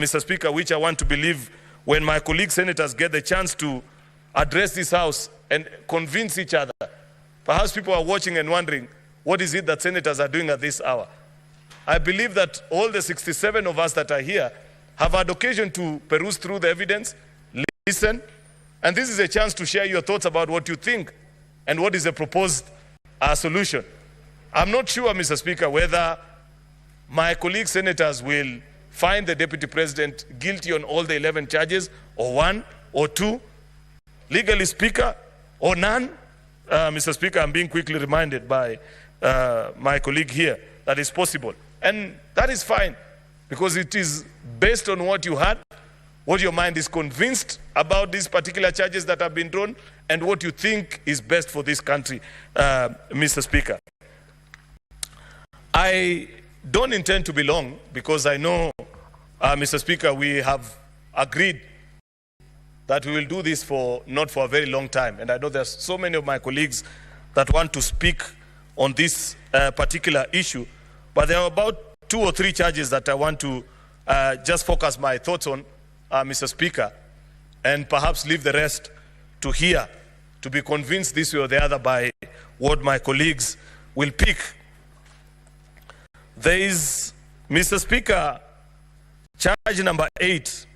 Mr. Speaker, which I want to believe when my colleague senators get the chance to address this House and convince each other. Perhaps people are watching and wondering, what is it that senators are doing at this hour? I believe that all the 67 of us that are here have had occasion to peruse through the evidence, listen, and this is a chance to share your thoughts about what you think and what is the proposed solution. I'm not sure, Mr. Speaker, whether my colleague senators will find the Deputy President guilty on all the 11 charges, or one, or two, legally speaker, or none. Mr. Speaker, I'm being quickly reminded by my colleague here that is possible. And that is fine, because it is based on what you had, what your mind is convinced about these particular charges that have been drawn, and what you think is best for this country, Mr. Speaker. I don't intend to be long, because I know, Mr. Speaker, we have agreed that we will do this not for a very long time. And I know there's so many of my colleagues that want to speak on this particular issue. But there are about 2 or 3 charges that I want to just focus my thoughts on, Mr. Speaker, and perhaps leave the rest to hear, to be convinced this way or the other by what my colleagues will pick. There is, Mr. Speaker, charge number 8.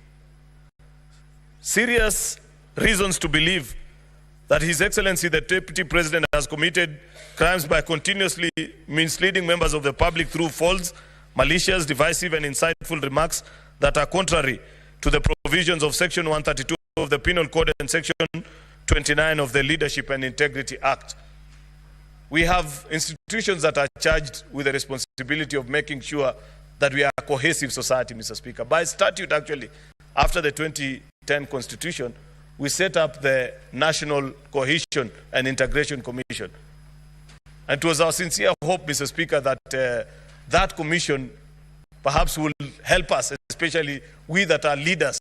Serious reasons to believe that His Excellency the Deputy President has committed crimes by continuously misleading members of the public through false, malicious, divisive and insightful remarks that are contrary to the provisions of Section 132 of the Penal Code and Section 29 of the Leadership and Integrity Act. We have institutions that are charged with the responsibility of making sure that we are a cohesive society, Mr. Speaker. By statute, actually, after the 2010 Constitution, we set up the National Cohesion and Integration Commission. And it was our sincere hope, Mr. Speaker, that that commission perhaps will help us, especially we that are leaders,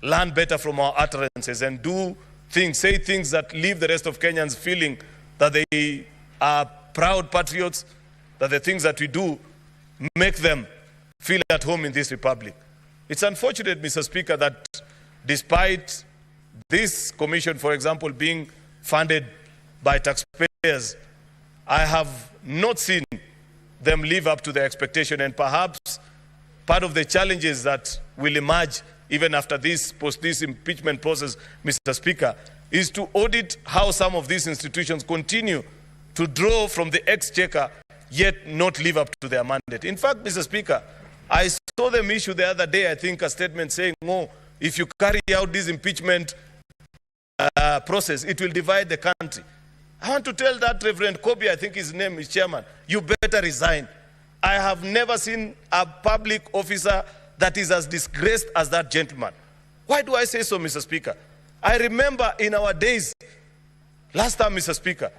learn better from our utterances and do things, say things that leave the rest of Kenyans feeling that they are proud patriots, that the things that we do make them feel at home in this republic. It's unfortunate, Mr. Speaker, that despite this commission, for example, being funded by taxpayers, I have not seen them live up to their expectation, and perhaps part of the challenges that will emerge even after this impeachment process, Mr. Speaker, is to audit how some of these institutions continue to draw from the exchequer yet not live up to their mandate. In fact, Mr. Speaker, I saw them issue the other day, I think, a statement saying, oh, if you carry out this impeachment process, it will divide the country. I want to tell that Reverend Kobe, I think his name is chairman, you better resign. I have never seen a public officer that is as disgraced as that gentleman. Why do I say so, Mr. Speaker? I remember in our days, last time, Mr. Speaker,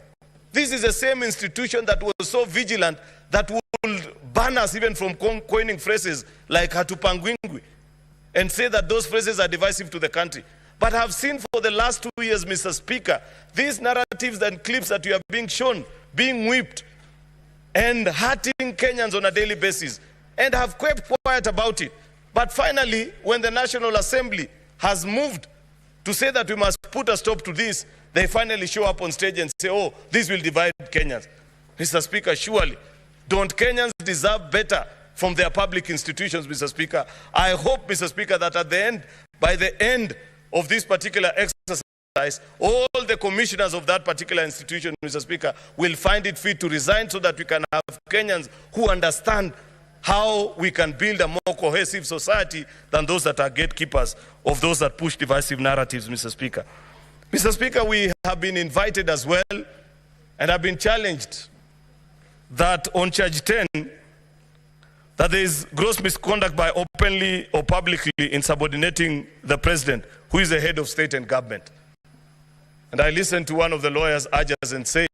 this is the same institution that was so vigilant that would ban us even from coining phrases like hatupangwingwi and say that those phrases are divisive to the country. But I've seen for the last 2 years, Mr. Speaker, these narratives and clips that we are being shown, being whipped and hurting Kenyans on a daily basis, and have kept quiet about it. But finally, when the National Assembly has moved to say that we must put a stop to this, they finally show up on stage and say, oh, this will divide Kenyans. Mr. Speaker, surely, don't Kenyans deserve better from their public institutions, Mr. Speaker? I hope, Mr. Speaker, that at the end, by the end of this particular exercise, all the commissioners of that particular institution, Mr. Speaker, will find it fit to resign so that we can have Kenyans who understand how we can build a more cohesive society than those that are gatekeepers of those that push divisive narratives, Mr. Speaker. Mr. Speaker, we have been invited as well and have been challenged that on charge 10, that there is gross misconduct by openly or publicly insubordinating the president, who is the head of state and government. And I listened to one of the lawyers urge us and say,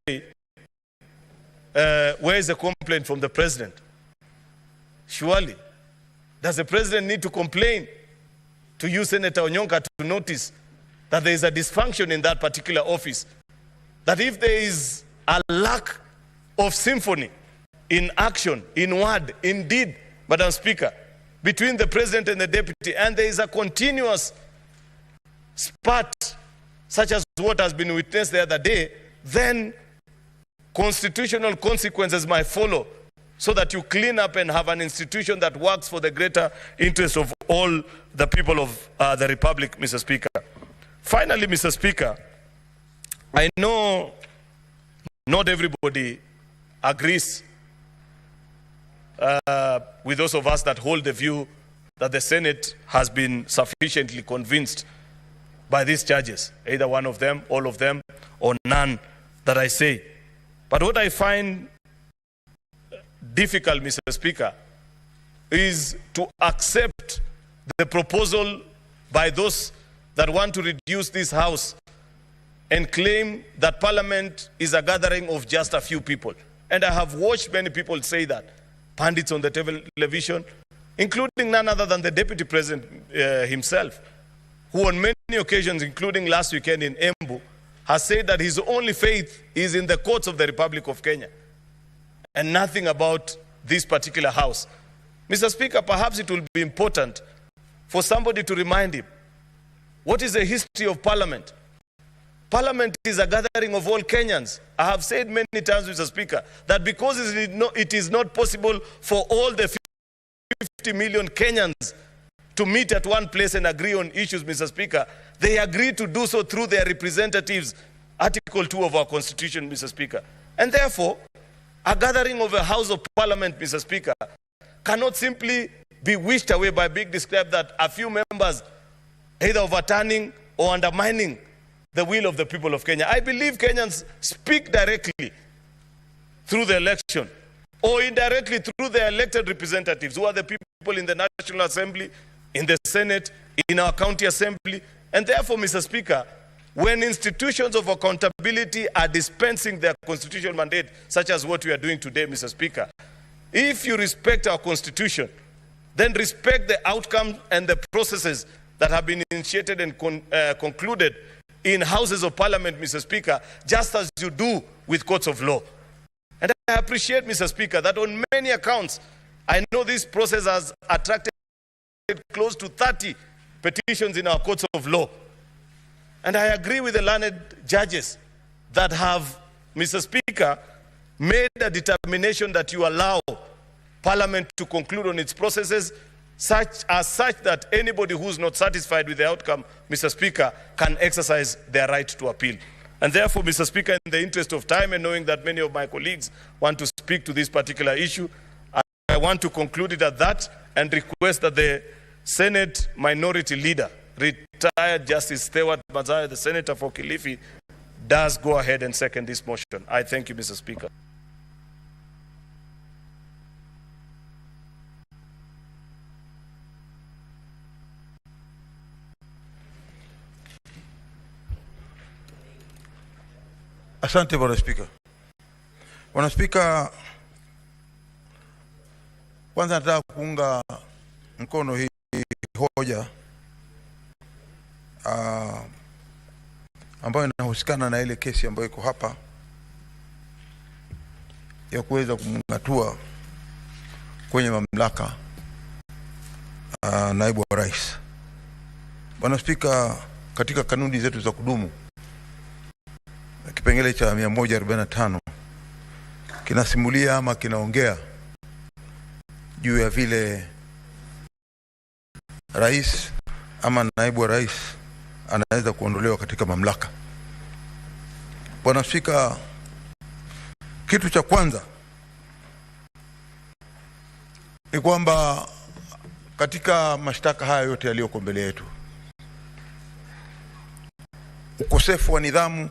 where is the complaint from the president? Surely, does the president need to complain to you, Senator Onyonka, to notice that there is a dysfunction in that particular office? That if there is a lack of symphony in action, in word, in deed, Madam Speaker, between the president and the deputy, and there is a continuous spat such as what has been witnessed the other day, then constitutional consequences might follow, so that you clean up and have an institution that works for the greater interest of all the people of the Republic, Mr. Speaker. Finally, Mr. Speaker, I know not everybody agrees with those of us that hold the view that the Senate has been sufficiently convinced by these charges, either one of them, all of them, or none that I say. But what I find difficult, Mr. Speaker, is to accept the proposal by those that want to reduce this House and claim that Parliament is a gathering of just a few people. And I have watched many people say that, pundits on the television, including none other than the Deputy President himself, who on many occasions, including last weekend in Embu, has said that his only faith is in the courts of the Republic of Kenya and nothing about this particular House. Mr. Speaker, perhaps it will be important for somebody to remind him, what is the history of Parliament? Parliament is a gathering of all Kenyans. I have said many times, Mr. Speaker, that because it is not possible for all the 50 million Kenyans to meet at one place and agree on issues, Mr. Speaker, they agree to do so through their representatives, Article 2 of our Constitution, Mr. Speaker. And therefore, a gathering of a House of Parliament, Mr. Speaker, cannot simply be wished away by being described that a few members either overturning or undermining the will of the people of Kenya. I believe Kenyans speak directly through the election or indirectly through their elected representatives, who are the people in the National Assembly, in the Senate, in our county assembly. And therefore, Mr. Speaker, when institutions of accountability are dispensing their constitutional mandate, such as what we are doing today, Mr. Speaker, if you respect our Constitution, then respect the outcomes and the processes that have been initiated and concluded in Houses of Parliament, Mr. Speaker, just as you do with courts of law. And I appreciate, Mr. Speaker, that on many accounts, I know this process has attracted close to 30 petitions in our courts of law. And I agree with the learned judges that have, Mr. Speaker, made a determination that you allow Parliament to conclude on its processes such that anybody who's not satisfied with the outcome, Mr. Speaker, can exercise their right to appeal. And therefore, Mr. Speaker, in the interest of time and knowing that many of my colleagues want to speak to this particular issue, I want to conclude it at that and request that the Senate Minority Leader, retired Justice Stewart Mazaya, the Senator for Kilifi, does go ahead and second this motion. I thank you, Mr. Speaker. Asante Bwana Spika. Bwana Spika, kwanza nataka kuunga mkono hii hoja ambayo inahusikana na ile kesi ambayo iko hapa ya kuweza kumngatua kwenye mamlaka naibu wa rais. Bwana Spika, katika kanuni zetu za kudumu, kipengele cha 145 kinasimulia ama kinaongea juu ya vile rais ama naibu wa rais anaweza kuondolewa katika mamlaka. Bwana Spika, kitu cha kwanza ni kwamba katika mashtaka haya yote yaliyoko mbele yetu, ukosefu wa nidhamu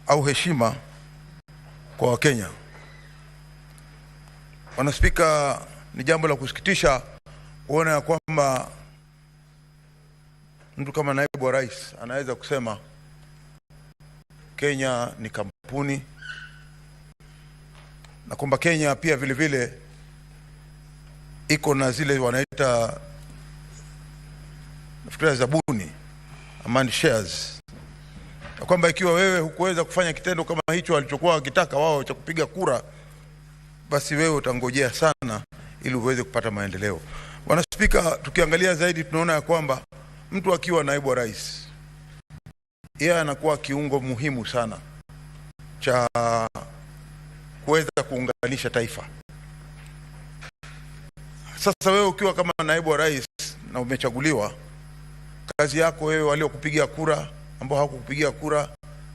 au heshima kwa Wakenya. Bwana Spika, ni jambo la kusikitisha kuona ya kwamba mtu kama naibu wa rais anaweza kusema Kenya ni kampuni, na kwamba Kenya pia vile vile iko na zile wanaita nafikiri zabuni amani shares, na kwamba ikiwa wewe hukuweza kufanya kitendo kama hicho alichokuwa wakitaka wao cha kupiga kura, basi wewe utangojea sana ili uweze kupata maendeleo. Bwana Spika, tukiangalia zaidi tunaona ya kwamba mtu akiwa naibu wa rais, yeye anakuwa kiungo muhimu sana cha kuweza kuunganisha taifa. Sasa wewe ukiwa kama naibu wa rais na umechaguliwa, kazi yako wewe, waliokupigia kura, ambao hawakukupigia kura,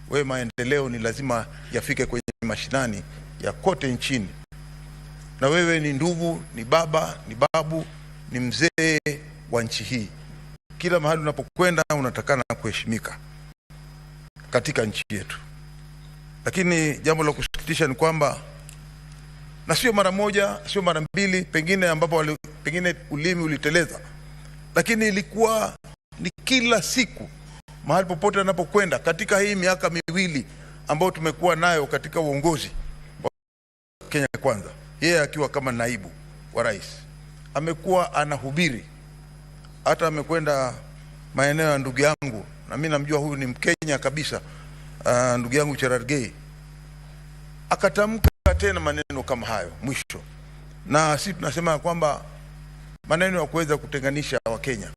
wewe maendeleo ni lazima yafike kwenye mashinani ya kote nchini. Na wewe ni ndugu, ni baba, ni babu, ni mzee wa nchi hii. Kila mahali unapokwenda unatakana kuheshimika katika nchi yetu. Lakini jambo la kusikitisha ni kwamba, na sio mara moja, sio mara mbili, pengine ambapo pengine ulimi uliteleza, lakini ilikuwa ni kila siku, mahali popote anapokwenda katika hii miaka miwili ambayo tumekuwa nayo katika uongozi wa Kenya Kwanza. Yeye akiwa kama naibu wa rais amekuwa anahubiri, hata amekwenda maeneo ya ndugu yangu, na mimi namjua huyu ni Mkenya kabisa, ndugu yangu Cherargei, akatamka tena maneno kama hayo mwisho. Na sisi tunasema kwamba maneno ya kuweza kutenganisha Wakenya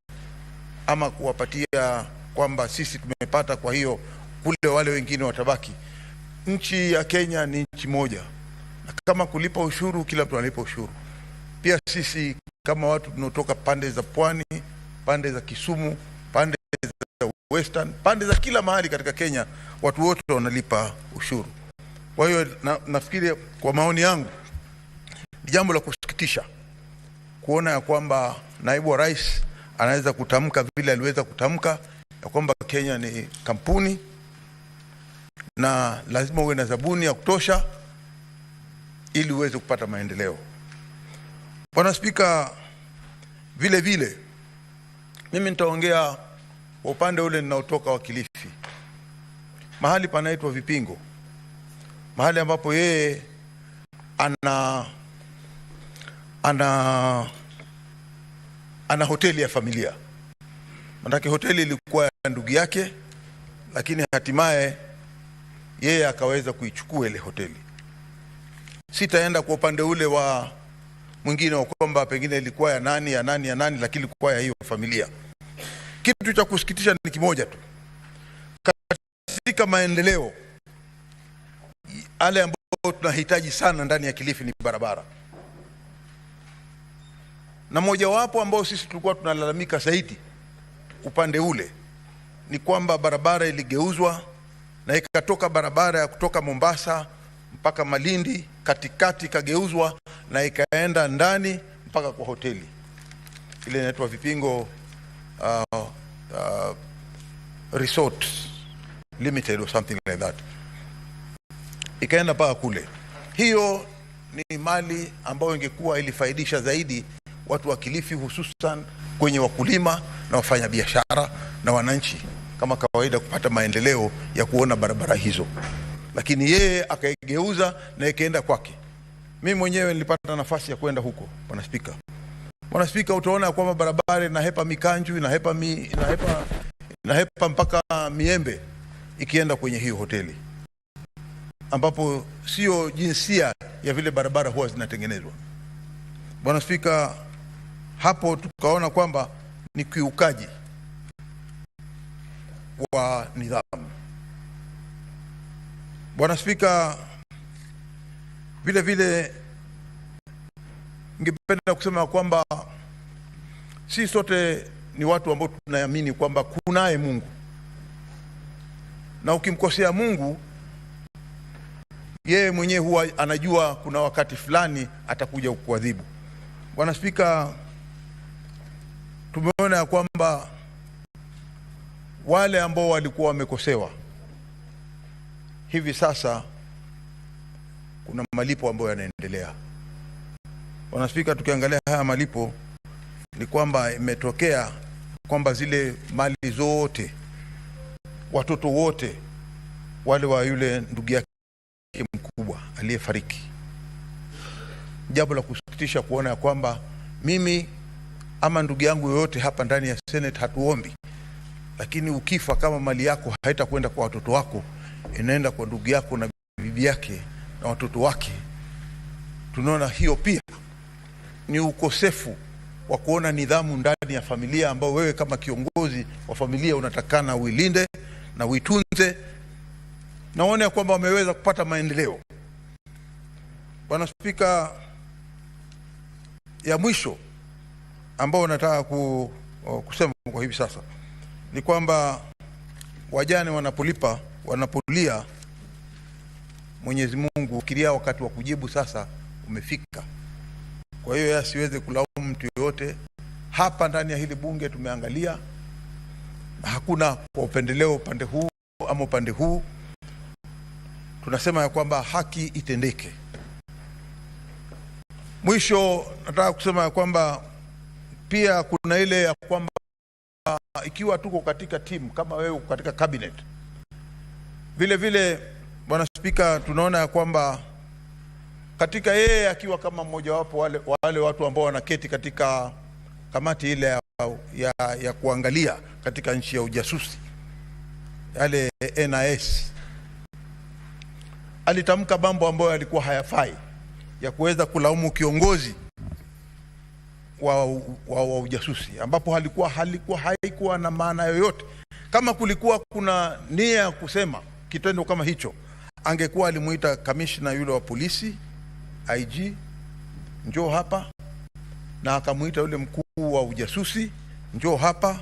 ama kuwapatia kwamba sisi tumepata, kwa hiyo kule wale wengine watabaki. Nchi ya Kenya ni nchi moja, na kama kulipa ushuru, kila mtu analipa ushuru. Pia sisi kama watu tunaotoka pande za pwani, pande za Kisumu, pande za Western, pande za kila mahali katika Kenya, watu wote wanalipa ushuru. Kwa hiyo nafikiri, kwa maoni yangu, ni jambo la kusikitisha kuona ya kwamba naibu wa rais anaweza kutamka vile aliweza kutamka, ya kwamba Kenya ni kampuni na lazima uwe na zabuni ya kutosha ili uweze kupata maendeleo. Bwana Spika, vile vile mimi nitaongea kwa upande ule ninaotoka wa Kilifi, mahali panaitwa Vipingo, mahali ambapo yeye ana hoteli ya familia. Manake hoteli ilikuwa ya ndugu yake, lakini hatimaye yeye akaweza kuichukua ile hoteli. Sitaenda kwa upande ule wa mwingine wa kwamba pengine ilikuwa ya nani, lakini ilikuwa ya hiyo familia. Kitu cha kusikitisha ni kimoja tu. Katika maendeleo ale ambayo tunahitaji sana ndani ya Kilifi ni barabara. Na mojawapo ambao sisi tulikuwa tunalalamika zaidi upande ule ni kwamba barabara iligeuzwa na ikatoka barabara ya kutoka Mombasa mpaka Malindi, katikati kageuzwa na ikaenda ndani mpaka kwa hoteli ile inaitwa Vipingo Resort Limited or something like that, ikaenda mpaka kule. Hiyo ni mali ambayo ingekuwa ilifaidisha zaidi watu wa Kilifi, hususan kwenye wakulima na wafanyabiashara na wananchi kama kawaida kupata maendeleo ya kuona barabara hizo, lakini yeye akaigeuza na ikaenda kwake. Mimi mwenyewe nilipata nafasi ya kwenda huko, Bwana Spika. Bwana Spika, utaona kwamba barabara inahepa Mikanju, inahepa mpaka Miembe ikienda kwenye hiyo hoteli, ambapo sio jinsia ya vile barabara huwa zinatengenezwa. Bwana Spika, hapo tukaona kwamba ni kiukaji wa nidhamu. Bwana Spika, vile vile ningependa kusema kwamba sisi sote ni watu ambao tunaamini kwamba kunaye Mungu, na ukimkosea Mungu, yeye mwenyewe huwa anajua kuna wakati fulani atakuja kukuadhibu. Bwana Spika, tumeona ya kwamba wale ambao walikuwa wamekosewa hivi sasa kuna malipo ambayo yanaendelea. Bwana Spika, tukiangalia haya malipo ni kwamba imetokea kwamba zile mali zote, watoto wote wale wa yule ndugu yake mkubwa aliyefariki. Jambo la kusikitisha kuona ya kwamba mimi ama ndugu yangu yoyote hapa ndani ya Senate hatuombi, lakini ukifa kama mali yako haitakwenda kwa watoto wako, inaenda kwa ndugu yako na bibi yake na watoto wake. Tunaona hiyo pia ni ukosefu wa kuona nidhamu ndani ya familia ambao wewe kama kiongozi wa familia unatakana uilinde na uitunze. Naona kwamba wameweza kupata maendeleo. Bwana Spika, ya mwisho ambao nataka kusema kwa hivi sasa ni kwamba wajane wanapolia, Mwenyezi Mungu fikiria wakati wa kujibu sasa umefika. Kwa hiyo asiweze kulaumu mtu yoyote. Hapa ndani ya hili bunge tumeangalia, hakuna kwa upendeleo upande huu ama upande huu. Tunasema ya kwamba haki itendeke. Mwisho nataka kusema ya kwamba pia kuna ile ya kwamba ikiwa tuko katika timu kama wewe katika cabinet, vile vile Bwana Spika, tunaona ya kwamba katika yeye akiwa kama mmoja wapo wale watu ambao wanaketi katika kamati ile ya kuangalia katika nchi ya ujasusi, yale NIS, alitamka mambo ambayo yalikuwa hayafai ya kuweza kulaumu kiongozi wa ujasusi, ambapo haikuwa na maana yoyote. Kama kulikuwa kuna nia ya kusema kitendo kama hicho, angekuwa alimuita kamishna yule wa polisi IG, njoo hapa, na akamuita yule mkuu wa ujasusi, njoo hapa,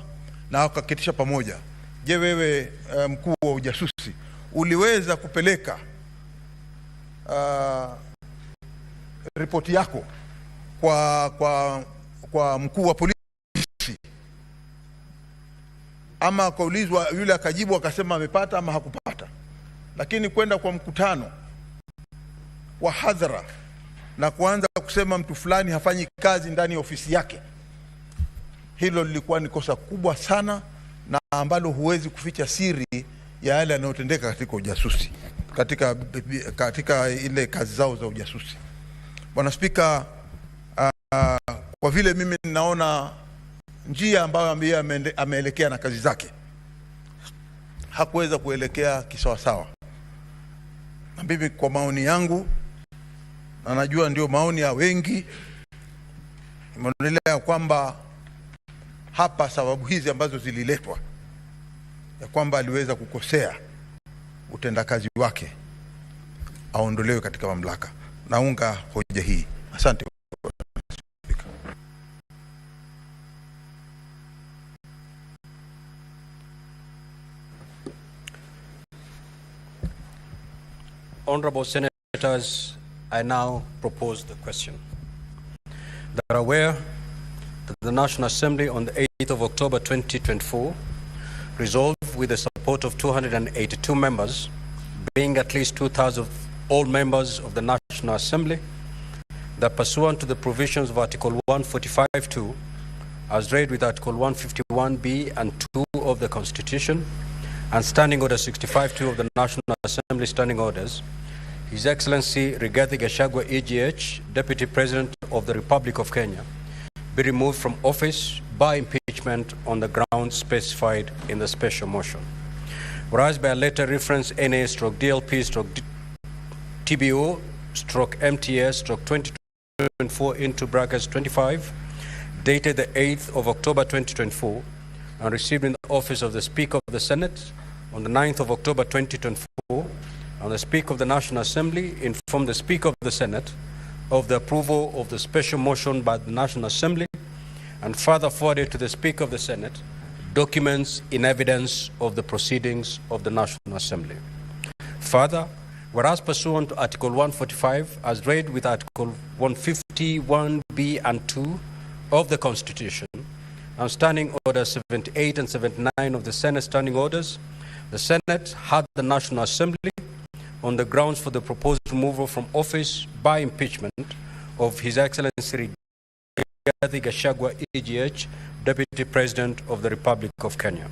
na akaketisha pamoja. Je, wewe mkuu wa ujasusi uliweza kupeleka ripoti yako kwa mkuu wa polisi, ama akaulizwa yule akajibu akasema amepata ama hakupata? Lakini kwenda kwa mkutano wa hadhara na kuanza kusema mtu fulani hafanyi kazi ndani ya ofisi yake, hilo lilikuwa ni kosa kubwa sana, na ambalo huwezi kuficha siri ya yale yanayotendeka katika ujasusi, katika ile kazi zao za ujasusi. Bwana Spika, kwa vile mimi ninaona njia ambayo ameelekea na kazi zake hakuweza kuelekea kisawasawa, na mimi kwa maoni yangu, na najua ndio maoni ya wengi, imeonelea kwamba hapa sababu hizi ambazo zililetwa ya kwamba aliweza kukosea utendakazi wake, aondolewe katika mamlaka. Naunga hoja hii. Asante. Honorable Senators, I now propose the question. They are aware that the National Assembly on the 8th of October 2024 resolved with the support of 282 members, being at least 2,000 of all members of the National Assembly, that pursuant to the provisions of Article 145(2), as read with Article 151(b) and 2 of the Constitution, and Standing Order 65(2) of the National Assembly Standing Orders, His Excellency Rigathi Gachagua, EGH, Deputy President of the Republic of Kenya, be removed from office by impeachment on the grounds specified in the special motion. Whereas by a letter reference NA/DLP/TBO/MTS/2024 into brackets 25, dated the 8th of October 2024, and received in the office of the Speaker of the Senate on the 9th of October 2024, and the Speaker of the National Assembly informed the Speaker of the Senate of the approval of the special motion by the National Assembly, and further forwarded to the Speaker of the Senate documents in evidence of the proceedings of the National Assembly. Further, whereas pursuant to Article 145, as read with Article 151(b) and 2 of the Constitution, and Standing Order 78 and 79 of the Senate Standing Orders, the Senate had the National Assembly on the grounds for the proposed removal from office by impeachment of His Excellency Rigathi Gachagua, EGH, Deputy President of the Republic of Kenya.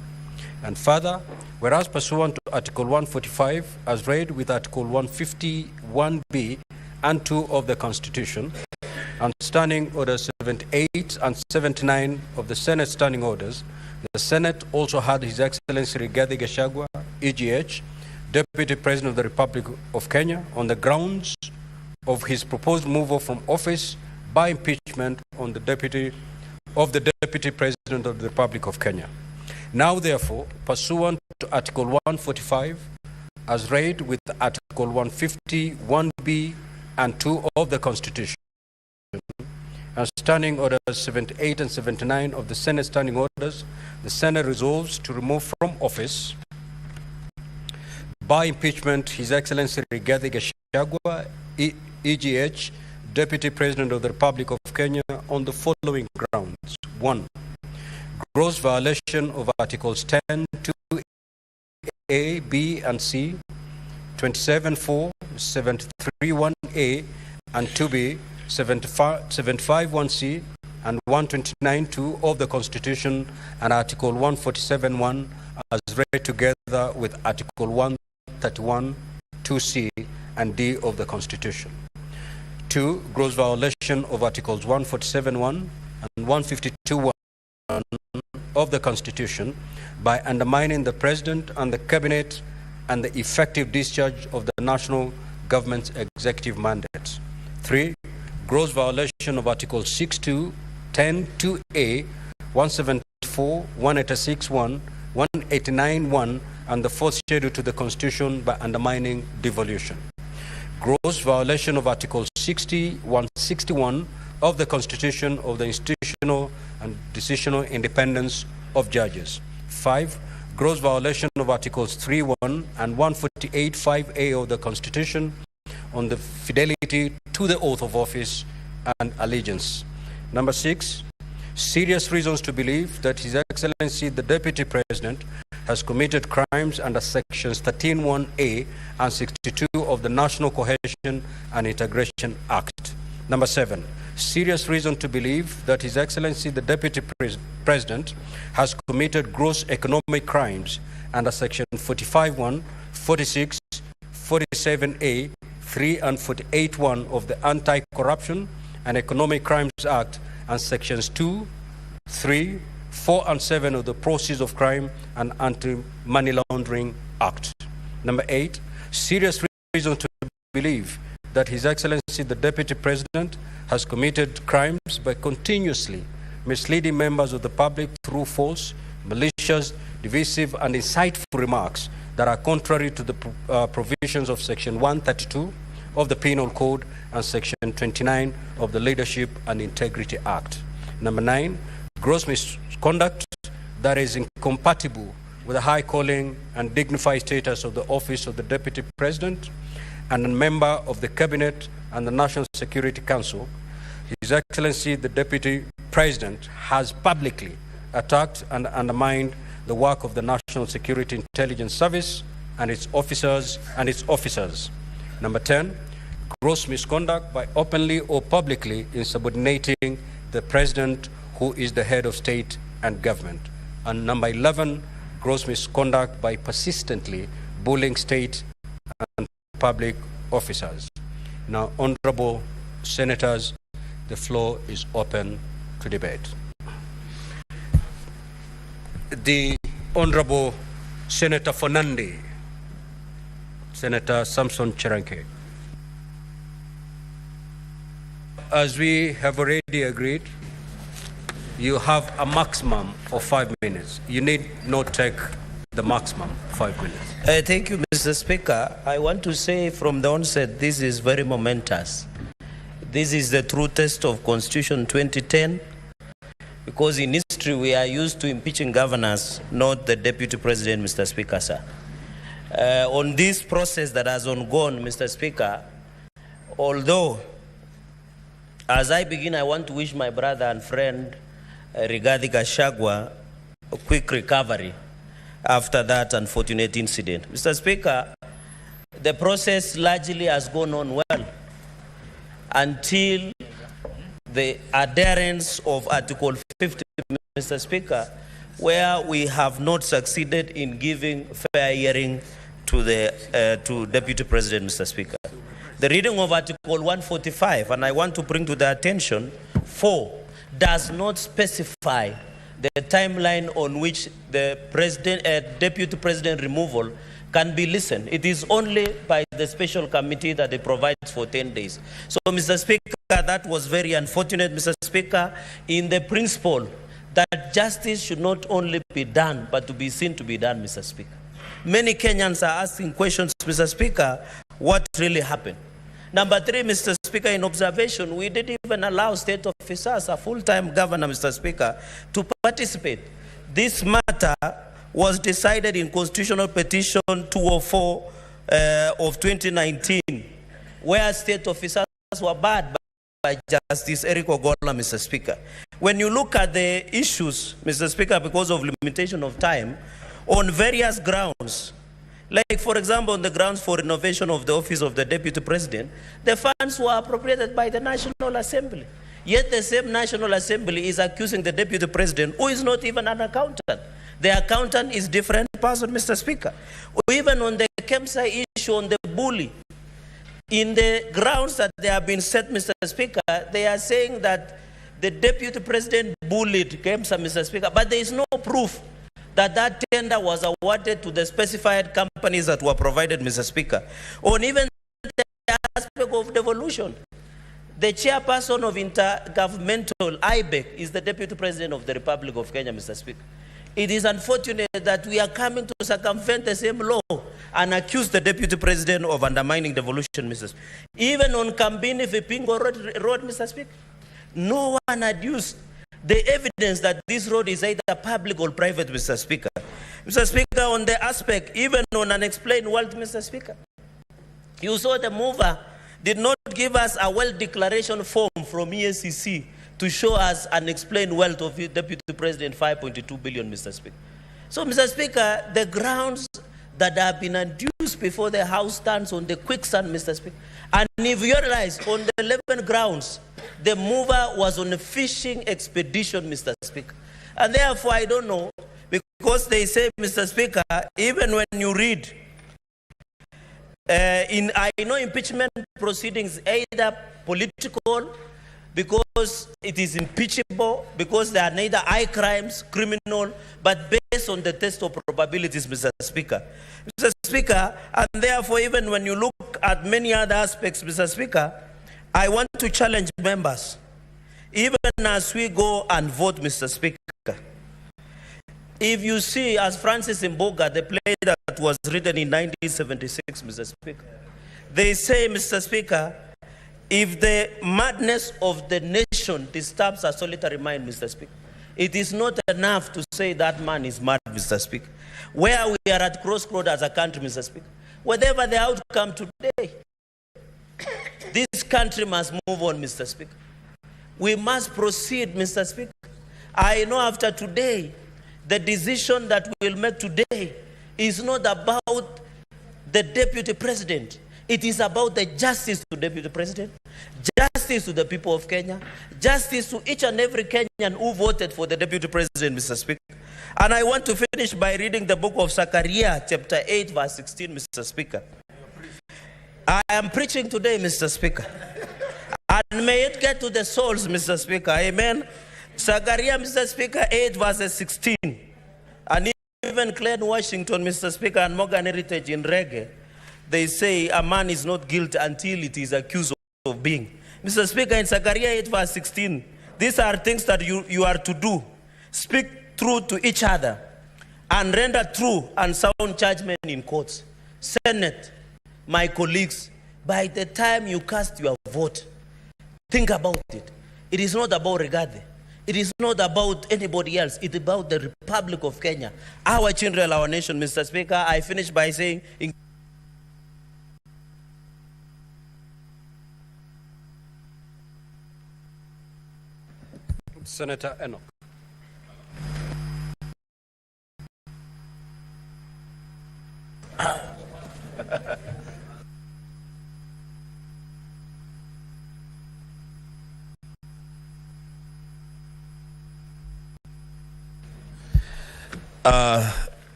And further, whereas pursuant to Article 145, as read with Article 151(b) and 2 of the Constitution, and Standing Order 78 and 79 of the Senate Standing Orders, the Senate also had His Excellency Rigathi Gachagua, EGH, Deputy President of the Republic of Kenya, on the grounds of his proposed removal from office by impeachment on the Deputy of the Deputy President of the Republic of Kenya. Now, therefore, pursuant to Article 145, as read with Article 150, 1B and 2 of the Constitution, and Standing Orders 78 and 79 of the Senate Standing Orders, the Senate resolves to remove from office by impeachment His Excellency Rigathi Gachagua, EGH, Deputy President of the Republic of Kenya, on the following grounds. 1. Gross violation of Articles 10, 2A, B, and C, 27.4, 73.1A, and 2B, 75.1C, and 129.2 of the Constitution, and Article 147.1 as read together with Article 131, 2C, and D of the Constitution. 2. Gross violation of Articles 147.1 and 152.1 of the Constitution by undermining the President and the Cabinet and the effective discharge of the national government's executive mandates. 3. Gross violation of Articles 6.2, 10.2A, 174, 186.1, 189.1, and the fourth schedule to the Constitution by undermining devolution. Gross violation of Article 60, 161 of the Constitution of the institutional and decisional independence of judges. 5. Gross violation of Articles 3.1 and 148.5A of the Constitution on the fidelity to the oath of office and allegiance. Number 6. Serious reasons to believe that His Excellency the Deputy President has committed crimes under Sections 13.1A and 62 of the National Cohesion and Integration Act. Number 7. Serious reason to believe that His Excellency the Deputy President has committed gross economic crimes under Section 45.1, 46, 47A, 3 and 48.1 of the Anti-Corruption and Economic Crimes Act and Sections 2, 3, 4 and 7 of the Proceeds of Crime and Anti-Money Laundering Act. Number 8, serious reason to believe that His Excellency the Deputy President has committed crimes by continuously misleading members of the public through false, malicious, divisive and insightful remarks that are contrary to the provisions of Section 132 of the Penal Code and Section 29 of the Leadership and Integrity Act. Number 9, gross misconduct that is incompatible with the high calling and dignified status of the office of the Deputy President and a member of the Cabinet and the National Security Council. His Excellency the Deputy President has publicly attacked and undermined the work of the National Security Intelligence Service and its officers. Number 10, gross misconduct by openly or publicly insubordinating the President, who is the head of state and government. And number 11, gross misconduct by persistently bullying state and public officers. Now, honorable senators, the floor is open to debate. The Honorable Senator Fernandi, Senator Samson Cheranke. As we have already agreed, you have a maximum of 5 minutes. You need not take the maximum 5 minutes. Thank you, Mr. Speaker. I want to say from the onset, this is very momentous. This is the true test of Constitution 2010, because in history we are used to impeaching governors, not the Deputy President, Mr. Speaker, sir. On this process that has ongoing, Mr. Speaker, although as I begin, I want to wish my brother and friend Rigathi Gachagua a quick recovery after that unfortunate incident. Mr. Speaker, the process largely has gone on well until the adherence of Article 50, Mr. Speaker, where we have not succeeded in giving fair hearing to the Deputy President, Mr. Speaker. The reading of Article 145, and I want to bring to the attention, 4, does not specify the timeline on which the Deputy President removal can be listened. It is only by the special committee that it provides for 10 days. So, Mr. Speaker, that was very unfortunate, Mr. Speaker, in the principle that justice should not only be done, but to be seen to be done, Mr. Speaker. Many Kenyans are asking questions, Mr. Speaker, what really happened? Number 3, Mr. Speaker, in observation, we didn't even allow state officers, a full-time governor, Mr. Speaker, to participate. This matter was decided in Constitutional Petition 204 of 2019, where state officers were barred by Justice Eric Ogola, Mr. Speaker. When you look at the issues, Mr. Speaker, because of limitation of time, on various grounds, like, for example, on the grounds for renovation of the office of the Deputy President, the funds were appropriated by the National Assembly. Yet the same National Assembly is accusing the Deputy President, who is not even an accountant. The accountant is a different person, Mr. Speaker. Even on the KEMSA issue, on the bully, in the grounds that they have been set, Mr. Speaker, they are saying that the Deputy President bullied KEMSA, Mr. Speaker, but there is no proof that that tender was awarded to the specified companies that were provided, Mr. Speaker. On even the aspect of devolution, the chairperson of Intergovernmental IBEC is the Deputy President of the Republic of Kenya, Mr. Speaker. It is unfortunate that we are coming to circumvent the same law and accuse the Deputy President of undermining devolution, Mr. Speaker. Even on Kambini Vipingo Road, Mr. Speaker, no one adduced the evidence that this road is either public or private, Mr. Speaker. Mr. Speaker, on the aspect, even on unexplained wealth, Mr. Speaker, you saw the mover did not give us a wealth declaration form from EACC to show us unexplained wealth of Deputy President, 5.2 billion, Mr. Speaker. So, Mr. Speaker, the grounds that have been adduced before the House stands on the quicksand, Mr. Speaker. And if you realize, on the 11 grounds, the mover was on a fishing expedition, Mr. Speaker. And therefore, I don't know, because they say, Mr. Speaker, even when you read, I know impeachment proceedings either political, because it is impeachable, because they are neither high crimes, criminal, but based on the test of probabilities, Mr. Speaker. Mr. Speaker, and therefore, even when you look at many other aspects, Mr. Speaker, I want to challenge members, even as we go and vote, Mr. Speaker. If you see, as Francis Mboga, the play that was written in 1976, Mr. Speaker, they say, Mr. Speaker, if the madness of the nation disturbs a solitary mind, Mr. Speaker, it is not enough to say that man is mad, Mr. Speaker. Where we are at crossroads as a country, Mr. Speaker, whatever the outcome today, this country must move on, Mr. Speaker. We must proceed, Mr. Speaker. I know after today, the decision that we will make today is not about the Deputy President. It is about the justice to Deputy President, justice to the people of Kenya, justice to each and every Kenyan who voted for the Deputy President, Mr. Speaker. And I want to finish by reading the book of Zechariah, chapter 8, verse 16, Mr. Speaker. I am preaching today, Mr. Speaker. And may it get to the souls, Mr. Speaker. Amen. Zechariah, Mr. Speaker, 8, verse 16. And even Glenn Washington, Mr. Speaker, and Morgan Heritage in Reggae, they say a man is not guilty until it is accused of being. Mr. Speaker, in Zechariah 8, verse 16, these are things that you are to do. Speak truth to each other and render true and sound judgment in courts. Senate, my colleagues, by the time you cast your vote, think about it. It is not about Rigathi. It is not about anybody else. It is about the Republic of Kenya. Our children, our nation, Mr. Speaker. I finish by saying... Senator Enoch.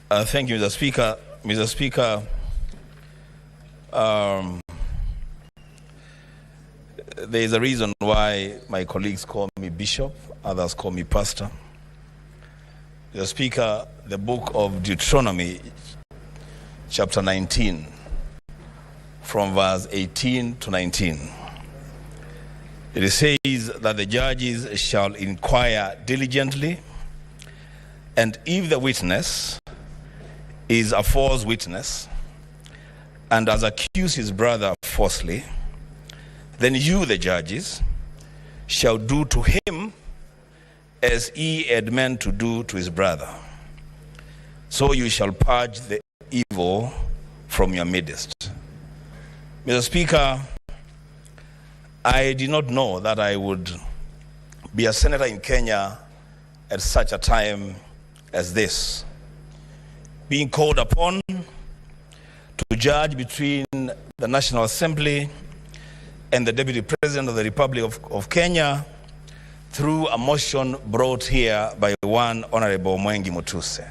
Thank you, Mr. Speaker. Mr. Speaker, there is a reason why my colleagues call me bishop, others call me pastor. Mr. Speaker, the book of Deuteronomy, chapter 19, from verse 18 to 19. It says that the judges shall inquire diligently, and if the witness is a false witness and has accused his brother falsely, then you, the judges, shall do to him as he had meant to do to his brother. So you shall purge the evil from your midst. Mr. Speaker, I did not know that I would be a senator in Kenya at such a time as this, being called upon to judge between the National Assembly and the Deputy President of the Republic of Kenya through a motion brought here by one Honorable Mwengi Mutuse.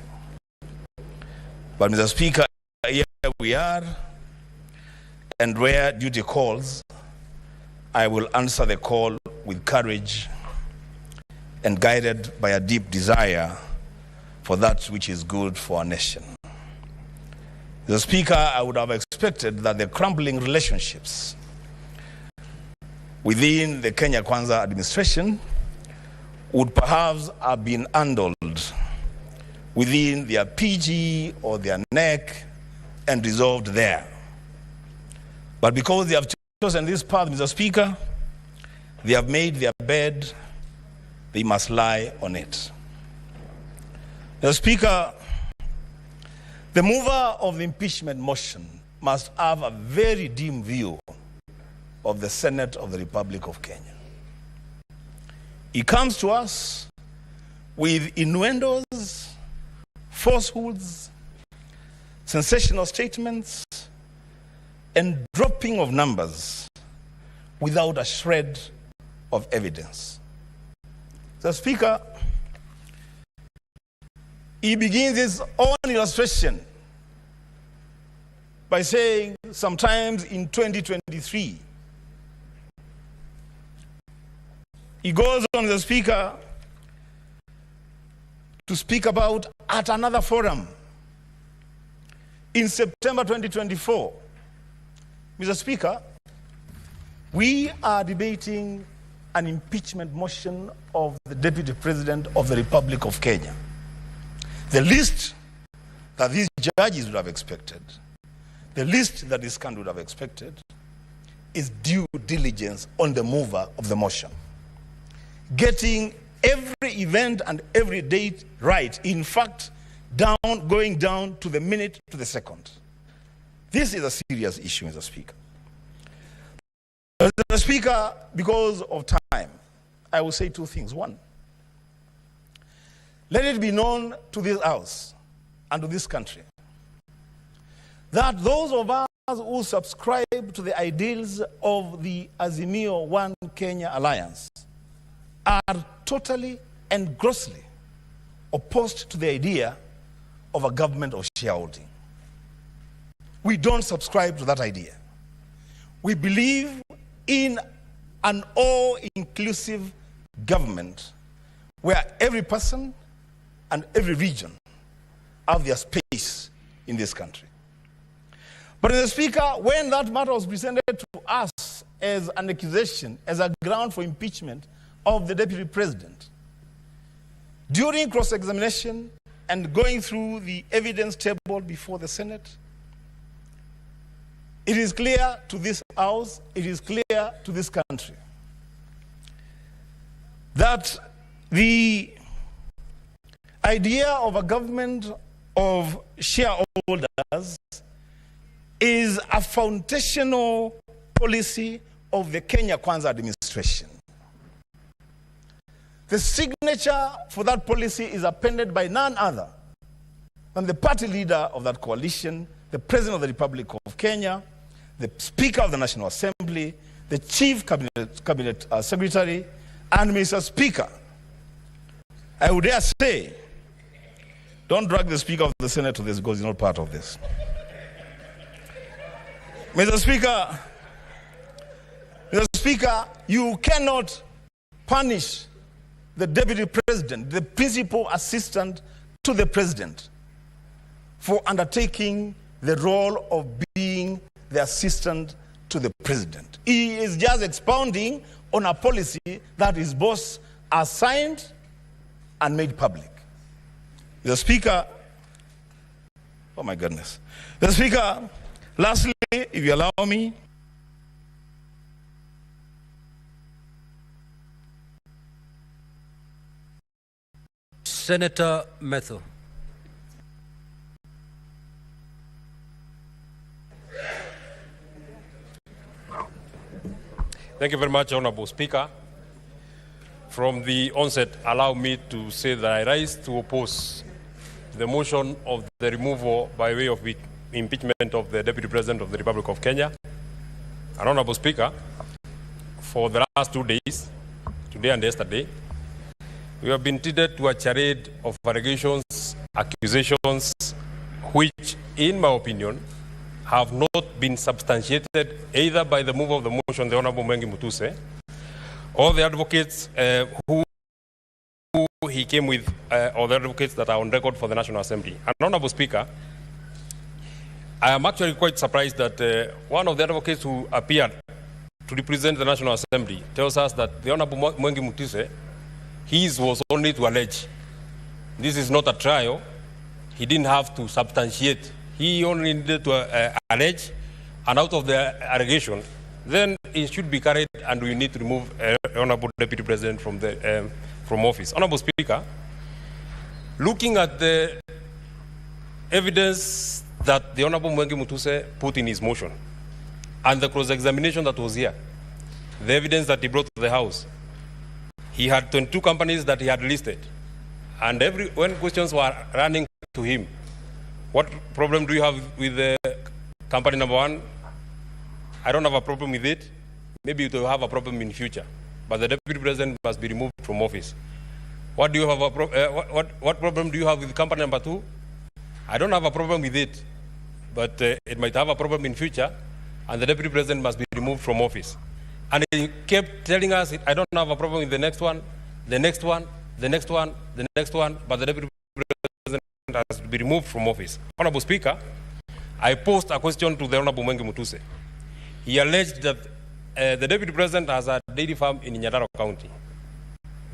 But Mr. Speaker, here we are, and where duty calls, I will answer the call with courage and guided by a deep desire for that which is good for our nation. Mr. Speaker, I would have expected that the crumbling relationships within the Kenya Kwanza administration would perhaps have been handled within their PG or their NEC and resolved there. But because they have chosen this path, Mr. Speaker, they have made their bed, they must lie on it. Mr. Speaker, the mover of the impeachment motion must have a very dim view of the Senate of the Republic of Kenya. He comes to us with innuendos, falsehoods, sensational statements, and dropping of numbers without a shred of evidence. So, Speaker, he begins his own illustration by saying sometimes in 2023, he goes on, the Speaker, to speak about at another forum in September 2024. Mr. Speaker, we are debating an impeachment motion of the Deputy President of the Republic of Kenya. The least that these judges would have expected, the least that this country would have expected, is due diligence on the mover of the motion. Getting every event and every date right. In fact, going down to the minute, to the second. This is a serious issue, Mr. Speaker. Mr. Speaker, because of time, I will say two things. One, let it be known to this House and to this country that those of us who subscribe to the ideals of the Azimio One Kenya Alliance are totally and grossly opposed to the idea of a government of shareholding. We don't subscribe to that idea. We believe in an all-inclusive government where every person and every region have their space in this country. But Mr. Speaker, when that matter was presented to us as an accusation, as a ground for impeachment of the Deputy President, during cross-examination and going through the evidence table before the Senate, it is clear to this House, it is clear to this country that the idea of a government of shareholders is a foundational policy of the Kenya Kwanza administration. The signature for that policy is appended by none other than the party leader of that coalition, the President of the Republic of Kenya, the Speaker of the National Assembly, the Chief Cabinet Secretary, and Mr. Speaker, I would dare say, don't drag the Speaker of the Senate to this because he's not part of this. Mr. Speaker, you cannot punish the Deputy President, the principal assistant to the President, for undertaking the role of being the assistant to the president. He is just expounding on a policy that his boss has signed and made public. The Speaker, oh my goodness. The Speaker, lastly, if you allow me, Senator Metho. Thank you very much, Honorable Speaker. From the onset, allow me to say that I rise to oppose the motion of the removal by way of impeachment of the Deputy President of the Republic of Kenya. And Honorable Speaker, for the last 2 days, today and yesterday, we have been treated to a charade of allegations, accusations, which, in my opinion, have not been substantiated either by the mover of the motion, the Honorable Mwengi Mutuse, or the advocates who he came with, or the advocates that are on record for the National Assembly. And Honorable Speaker, I am actually quite surprised that one of the advocates who appeared to represent the National Assembly tells us that the Honorable Mwengi Mutuse, his was only to allege. This is not a trial. He didn't have to substantiate. He only needed to allege, and out of the allegation, then it should be carried, and we need to remove Honorable Deputy President from office. Honorable Speaker, looking at the evidence that the Honorable Mwengi Mutuse put in his motion, and the cross-examination that was here, the evidence that he brought to the House, he had 22 companies that he had listed, and when questions were running to him, what problem do you have with the company number 1? I don't have a problem with it. Maybe you will have a problem in future, but the Deputy President must be removed from office. What do you have what problem do you have with company number 2? I don't have a problem with it, but it might have a problem in future, and the Deputy President must be removed from office. And he kept telling us, I don't have a problem with the next one, the next one, the next one, the next one, but the Deputy President has to be removed from office. Honorable Speaker, I posed a question to the Honorable Mwengi Mutuse. He alleged that the Deputy President has a dairy farm in Nyandarua County.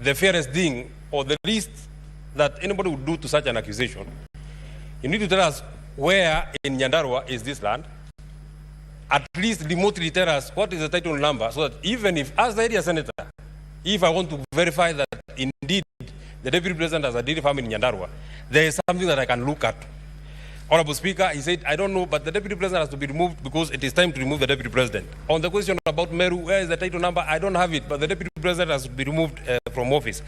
The fairest thing, or the least that anybody would do to such an accusation, you need to tell us where in Nyandarua is this land. At least remotely tell us what is the title number, so that even if, as the area senator, if I want to verify that indeed the Deputy President has a dairy farm in Nyandarua, there is something that I can look at. Honorable Speaker, he said, I don't know, but the Deputy President has to be removed because it is time to remove the Deputy President. On the question about Meru, where is the title number? I don't have it, but the Deputy President has to be removed from office.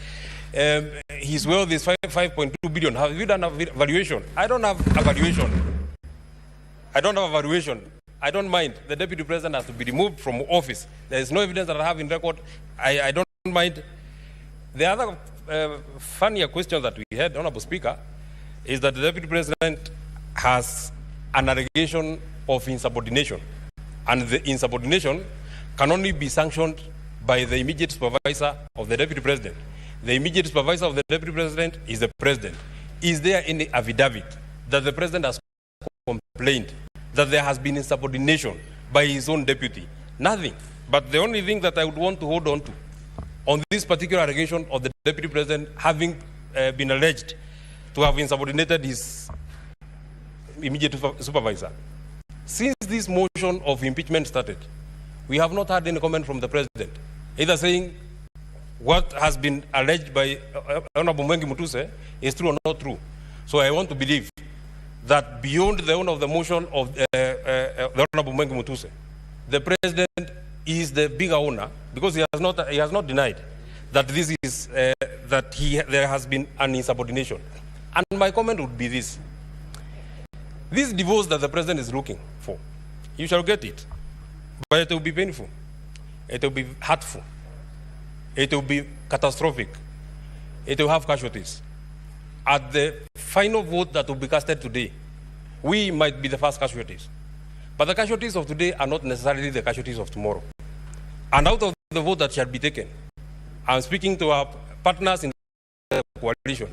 His wealth is 5.2 billion. Have you done a valuation? I don't have a valuation. I don't have a valuation. I don't mind. The Deputy President has to be removed from office. There is no evidence that I have in record. I don't mind. The other funnier question that we had, Honorable Speaker, is that the Deputy President has an allegation of insubordination. And the insubordination can only be sanctioned by the immediate supervisor of the Deputy President. The immediate supervisor of the Deputy President is the President. Is there any affidavit that the President has complained that there has been insubordination by his own deputy? Nothing. But the only thing that I would want to hold on to, on this particular allegation of the Deputy President having been alleged to have insubordinated his immediate supervisor. Since this motion of impeachment started, we have not had any comment from the President, either saying what has been alleged by Honorable Mwengi Mutuse is true or not true. So I want to believe that beyond the owner of the motion of the Honorable Mwengi Mutuse, the President is the bigger owner, because he has not denied that this is there has been an insubordination. And my comment would be this: this divorce that the President is looking for, you shall get it, but it will be painful, it will be hurtful, it will be catastrophic, it will have casualties. At the final vote that will be casted today, we might be the first casualties. But the casualties of today are not necessarily the casualties of tomorrow. And out of the vote that shall be taken, I'm speaking to our partners in the coalition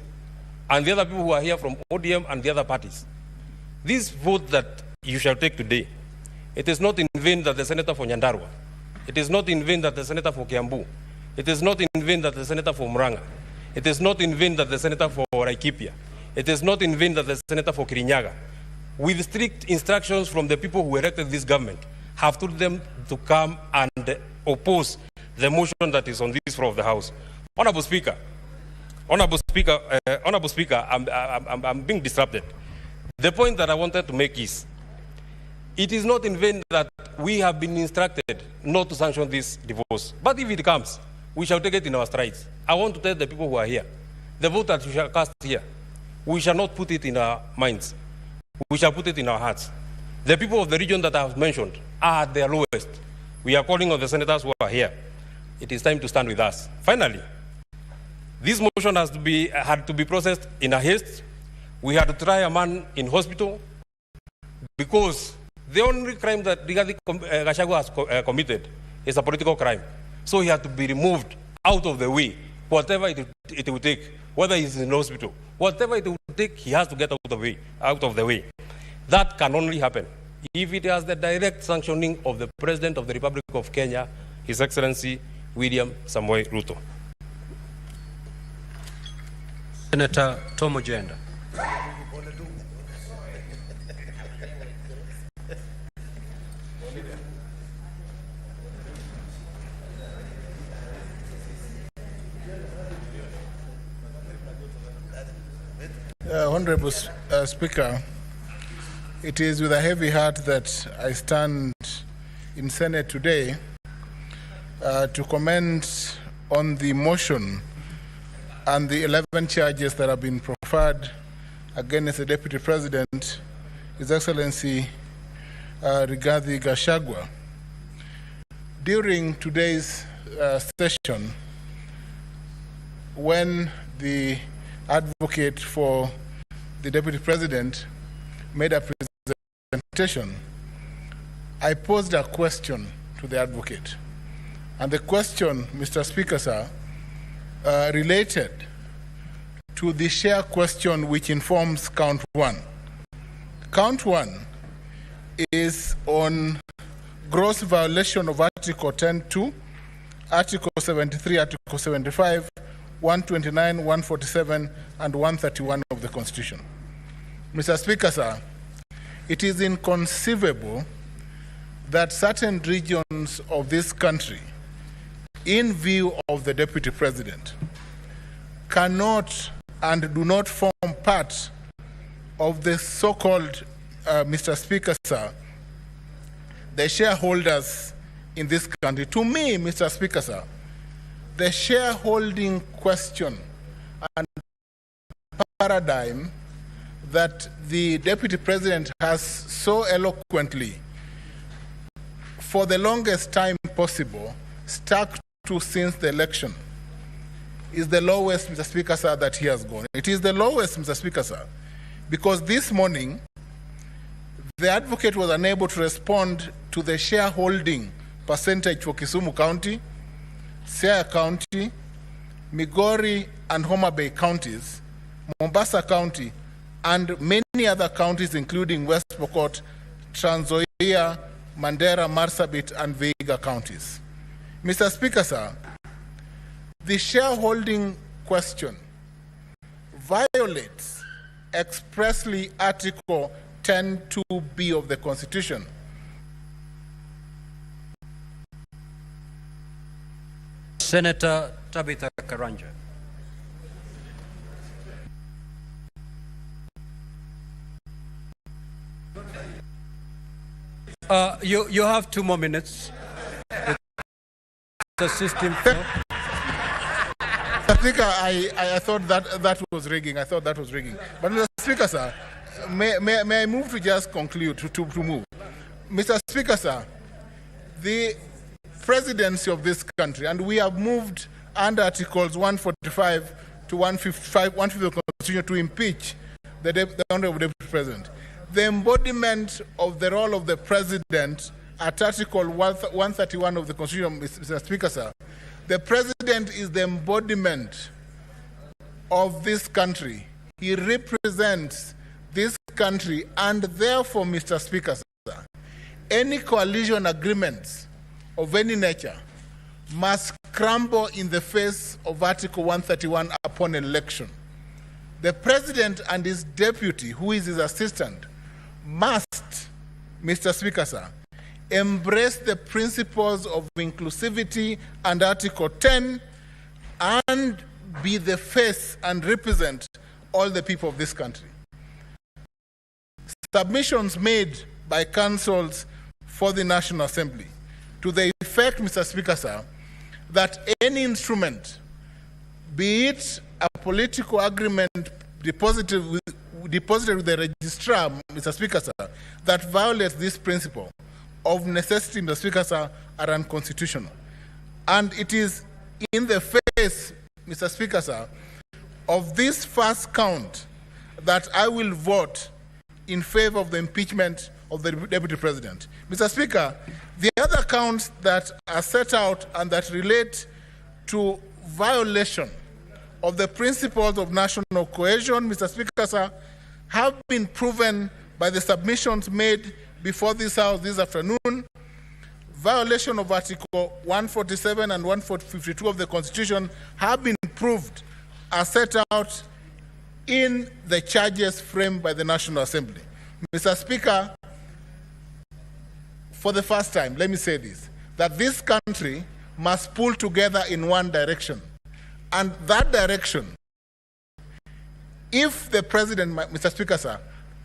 and the other people who are here from ODM and the other parties. This vote that you shall take today. It is not in vain that the senator for Nyandarua, it is not in vain that the senator for Kiambu, it is not in vain that the senator for Muranga, it is not in vain that the senator for Laikipia, it is not in vain that the senator for Kirinyaga, with strict instructions from the people who elected this government, have told them to come and oppose the motion that is on this floor of the House. Honorable Speaker, I'm being disrupted. The point that I wanted to make is, it is not in vain that we have been instructed not to sanction this divorce. But if it comes, we shall take it in our strides. I want to tell the people who are here, the vote that we shall cast here, we shall not put it in our minds. We shall put it in our hearts. The people of the region that I have mentioned are at their lowest. We are calling on the senators who are here. It is time to stand with us. Finally, this motion had to be processed in a haste. We had to try a man in hospital because the only crime that Rigathi Gachagua has committed is a political crime. So he had to be removed out of the way, whatever it will take, whether he's in hospital, whatever it will take, he has to get out of the way. That can only happen if it has the direct sanctioning of the President of the Republic of Kenya, His Excellency William Samoei Ruto. Senator Tom Ojenda. Honorable Speaker, it is with a heavy heart that I stand in Senate today to comment on the motion and the 11 charges that have been proffered against the Deputy President, His Excellency Rigathi Gachagua. During today's session, when the advocate for the Deputy President made a presentation, I posed a question to the advocate. And the question, Mr. Speaker, sir, related to the share question which informs count one. Count one is on gross violation of Article 10.2, Article 73, Article 75, 129, 147, and 131 of the Constitution. Mr. Speaker, sir, it is inconceivable that certain regions of this country, in view of the Deputy President, cannot and do not form part of the so-called, Mr. Speaker, sir, the shareholders in this country. To me, Mr. Speaker, sir, the shareholding question and paradigm that the Deputy President has so eloquently, for the longest time possible, stuck to since the election, is the lowest, Mr. Speaker, sir, that he has gone. It is the lowest, Mr. Speaker, sir, because this morning, the advocate was unable to respond to the shareholding percentage for Kisumu County, Siaya County, Migori and Homa Bay counties, Mombasa County, and many other counties, including West Pokot, Trans Nzoia, Mandera, Marsabit, and Vihiga counties. Mr. Speaker, sir, the shareholding question violates expressly Article 10.2b of the Constitution. Senator Tabitha Karanja. You have 2 more minutes. The system. Speaker, I thought that was rigging. I thought that was rigging. But Mr. Speaker, sir, may I move to just conclude, to move? Mr. Speaker, sir, the presidency of this country, and we have moved under Articles 145 to 155 of the Constitution to impeach the Honorable Deputy President. The embodiment of the role of the President at Article 131 of the Constitution, Mr. Speaker, sir, the President is the embodiment of this country. He represents this country, and therefore, Mr. Speaker, sir, any coalition agreements of any nature must crumble in the face of Article 131 upon election. The President and his deputy, who is his assistant, must, Mr. Speaker, sir, embrace the principles of inclusivity and Article 10 and be the face and represent all the people of this country. Submissions made by councils for the National Assembly to the effect, Mr. Speaker, sir, that any instrument, be it a political agreement deposited with the registrar, Mr. Speaker, sir, that violates this principle of necessity, Mr. Speaker, sir, are unconstitutional. And it is in the face, Mr. Speaker, sir, of this first count that I will vote in favor of the impeachment of the Deputy President. Mr. Speaker, the other counts that are set out and that relate to violation of the principles of national cohesion, Mr. Speaker, sir, have been proven by the submissions made before this House this afternoon. Violation of Article 147 and 152 of the Constitution have been proved as set out in the charges framed by the National Assembly. Mr. Speaker, for the first time, let me say this, that this country must pull together in one direction. And that direction, if the President, Mr. Speaker, sir,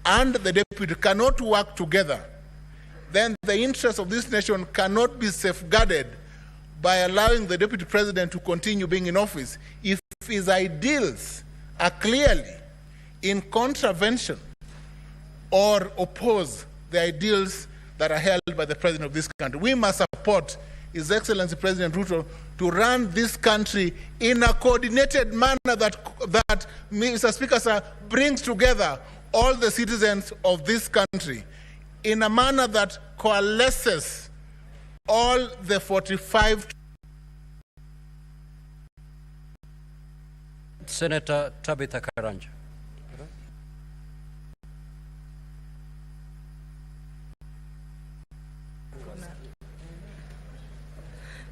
and the Deputy cannot work together, then the interests of this nation cannot be safeguarded by allowing the Deputy President to continue being in office if his ideals are clearly in contravention or oppose the ideals that are held by the President of this country. We must support His Excellency President Ruto to run this country in a coordinated manner that Mr. Speaker, sir, brings together all the citizens of this country in a manner that coalesces all the 45. Senator Tabitha Karanja.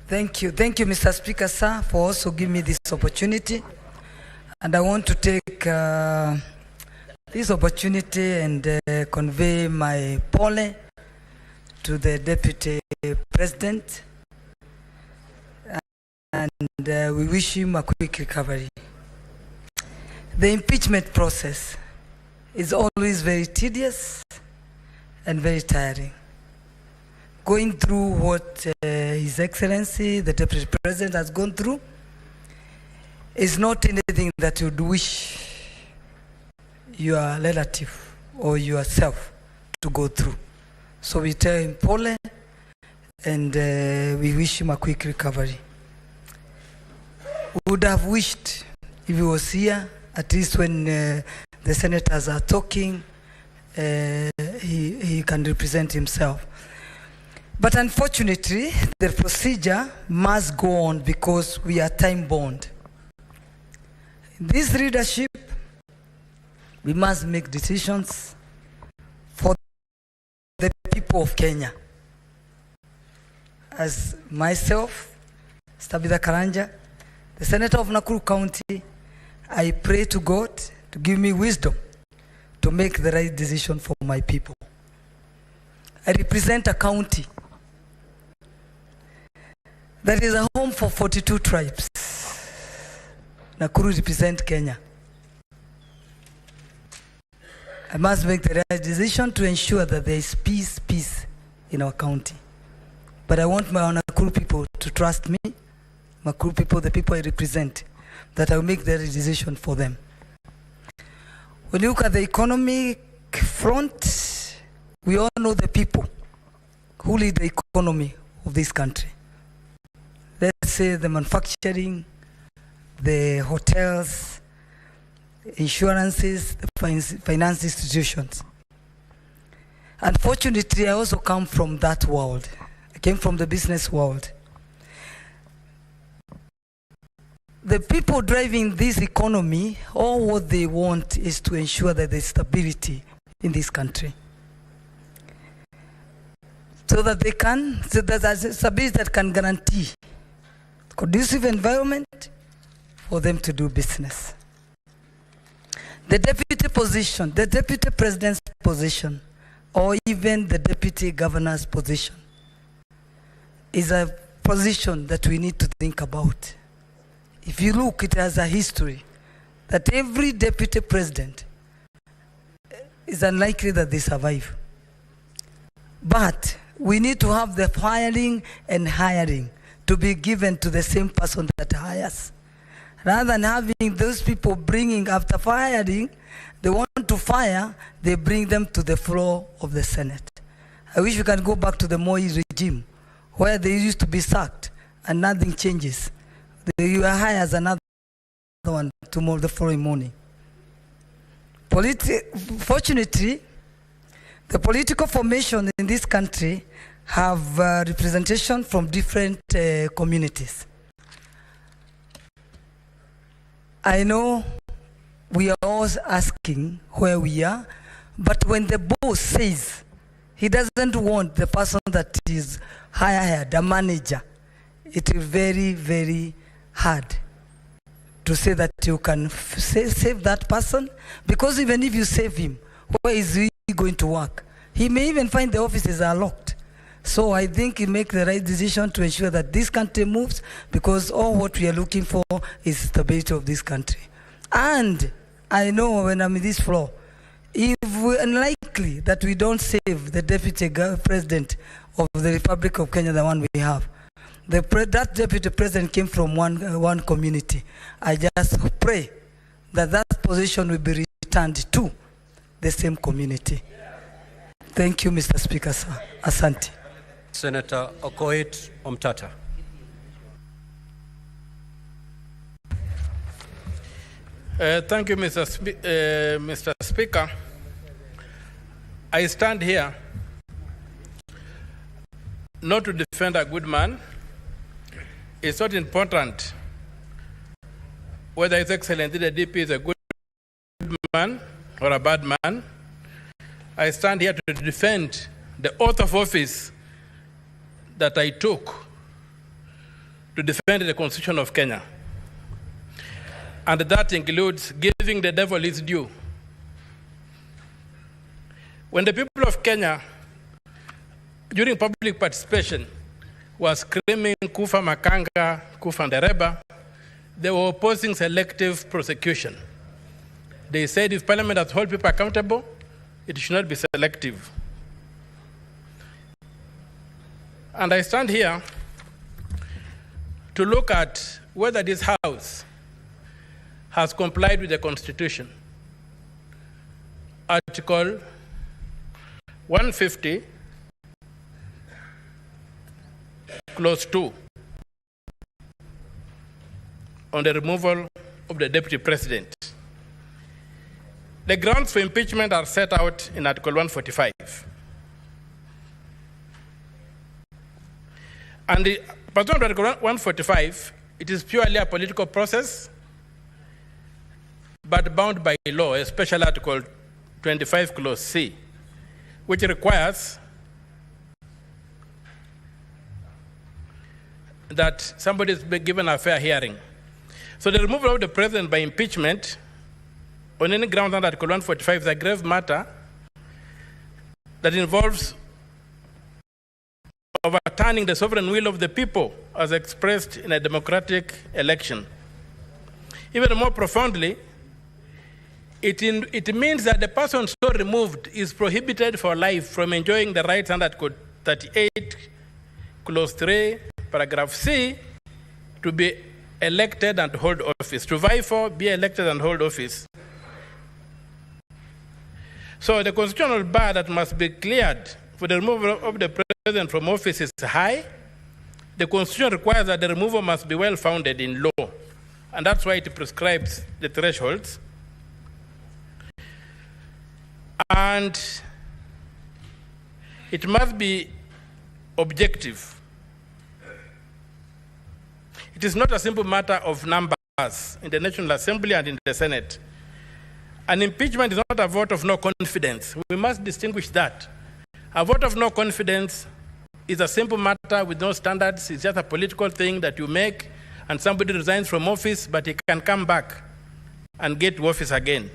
Thank you, Mr. Speaker, sir, for also giving me this opportunity. And I want to take this opportunity and convey my pole to the Deputy President. And we wish him a quick recovery. The impeachment process is always very tedious and very tiring. Going through what His Excellency, the Deputy President, has gone through is not anything that you'd wish your relative or yourself to go through. So we tell him pole and we wish him a quick recovery. We would have wished if he was here, at least when the senators are talking, he can represent himself. But unfortunately, the procedure must go on because we are time-bound. This leadership, we must make decisions for the people of Kenya. As myself, Tabitha Karanja, the Senator of Nakuru County, I pray to God to give me wisdom to make the right decision for my people. I represent a county that is a home for 42 tribes. Nakuru represents Kenya. I must make the right decision to ensure that there is peace in our county. But I want my Nakuru people to trust me, Nakuru people, the people I represent, that I will make the right decision for them. When you look at the economic front, we all know the people who lead the economy of this country. Let's say the manufacturing, the hotels, insurances, the finance institutions. Unfortunately, I also come from that world. I came from the business world. the people driving this economy, all what they want is to ensure that there's stability in this country. So that there's stability that can guarantee conducive environment for them to do business. The deputy position, the deputy president's position, or even the deputy governor's position is a position that we need to think about. If you look, it has a history that every deputy president is unlikely that they survive. But we need to have the firing and hiring to be given to the same person that hires. Rather than having those people bringing after firing, they want to fire, they bring them to the floor of the Senate. I wish we can go back to the Moi regime, where they used to be sacked and nothing changes. You hire as another one tomorrow, the following morning. Fortunately, the political formation in this country have representation from different communities. I know we are always asking where we are, but when the boss says he doesn't want the person that is hired, a manager, it is very, very hard to say that you can save that person, because even if you save him, where is he going to work? He may even find the offices are locked. So I think he make the right decision to ensure that this country moves, because all what we are looking for is stability of this country. And I know when I'm in this floor, if we're unlikely that we don't save the deputy president of the Republic of Kenya, the one we have, that deputy president came from one community. I just pray that that position will be returned to the same community. Thank you, Mr. Speaker, sir. Asante. Senator Okoit Omtata. Thank you, Mr. Speaker. I stand here not to defend a good man. It's not important whether His Excellency the DP is a good man or a bad man. I stand here to defend the oath of office that I took to defend the Constitution of Kenya. And that includes giving the devil his due. When the people of Kenya, during public participation, was screaming Kufa Makanga, Kufa Ndereba, they were opposing selective prosecution. They said if Parliament has held people accountable, it should not be selective. And I stand here to look at whether this House has complied with the Constitution. Article 150, Clause 2, on the removal of the Deputy President. The grounds for impeachment are set out in Article 145. And pursuant to Article 145, it is purely a political process, but bound by law, especially Article 25, Clause C, which requires that somebody is given a fair hearing. So the removal of the president by impeachment on any ground under Article 145 is a grave matter that involves overturning the sovereign will of the people as expressed in a democratic election. Even more profoundly, it means that the person so removed is prohibited for life from enjoying the rights under Article 38, Clause 3, Paragraph C, to be elected and hold office, to vie for, be elected and hold office. So the constitutional bar that must be cleared for the removal of the president from office is high. The Constitution requires that the removal must be well-founded in law, and that's why it prescribes the thresholds. And it must be objective. It is not a simple matter of numbers. members in the National Assembly and in the Senate. An impeachment is not a vote of no confidence. We must distinguish that. A vote of no confidence is a simple matter with no standards. It's just a political thing that you make, and somebody resigns from office, but he can come back and get to office again.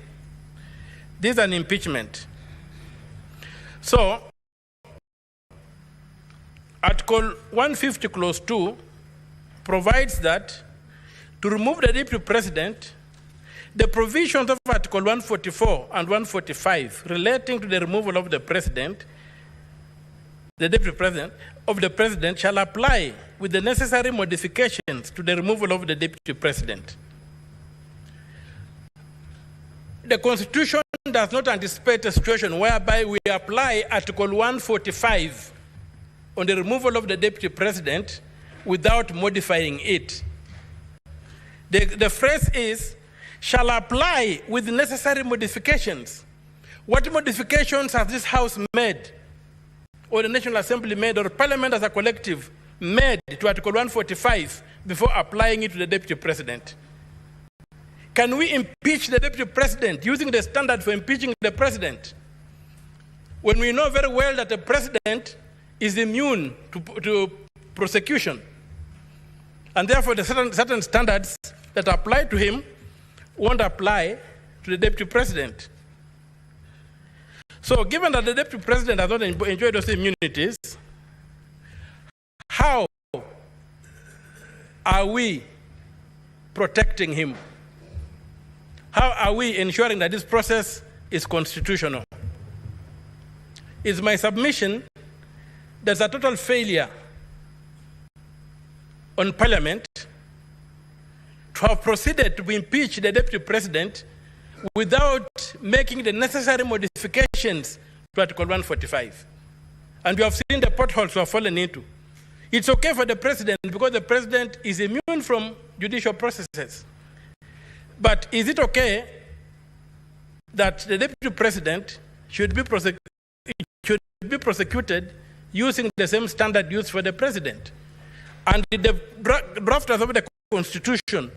This is an impeachment. So, Article 150, Clause 2 provides that to remove the deputy president, the provisions of Article 144 and 145 relating to the removal of the president, the deputy president, of the president shall apply with the necessary modifications to the removal of the deputy president. The Constitution does not anticipate a situation whereby we apply Article 145 on the removal of the deputy president without modifying it. The phrase is, shall apply with necessary modifications. What modifications has this House made, or the National Assembly made, or Parliament as a collective made to Article 145 before applying it to the deputy president? Can we impeach the deputy president using the standard for impeaching the president when we know very well that the president is immune to prosecution, and therefore the certain standards that apply to him won't apply to the deputy president? So given that the deputy president has not enjoyed those immunities, how are we protecting him? How are we ensuring that this process is constitutional? It's my submission there's a total failure on Parliament to have proceeded to impeach the deputy president without making the necessary modifications to Article 145. And we have seen the potholes we have fallen into. It's okay for the president because the president is immune from judicial processes. But is it okay that the deputy president should be prosecuted using the same standard used for the president? And the drafters of the Constitution.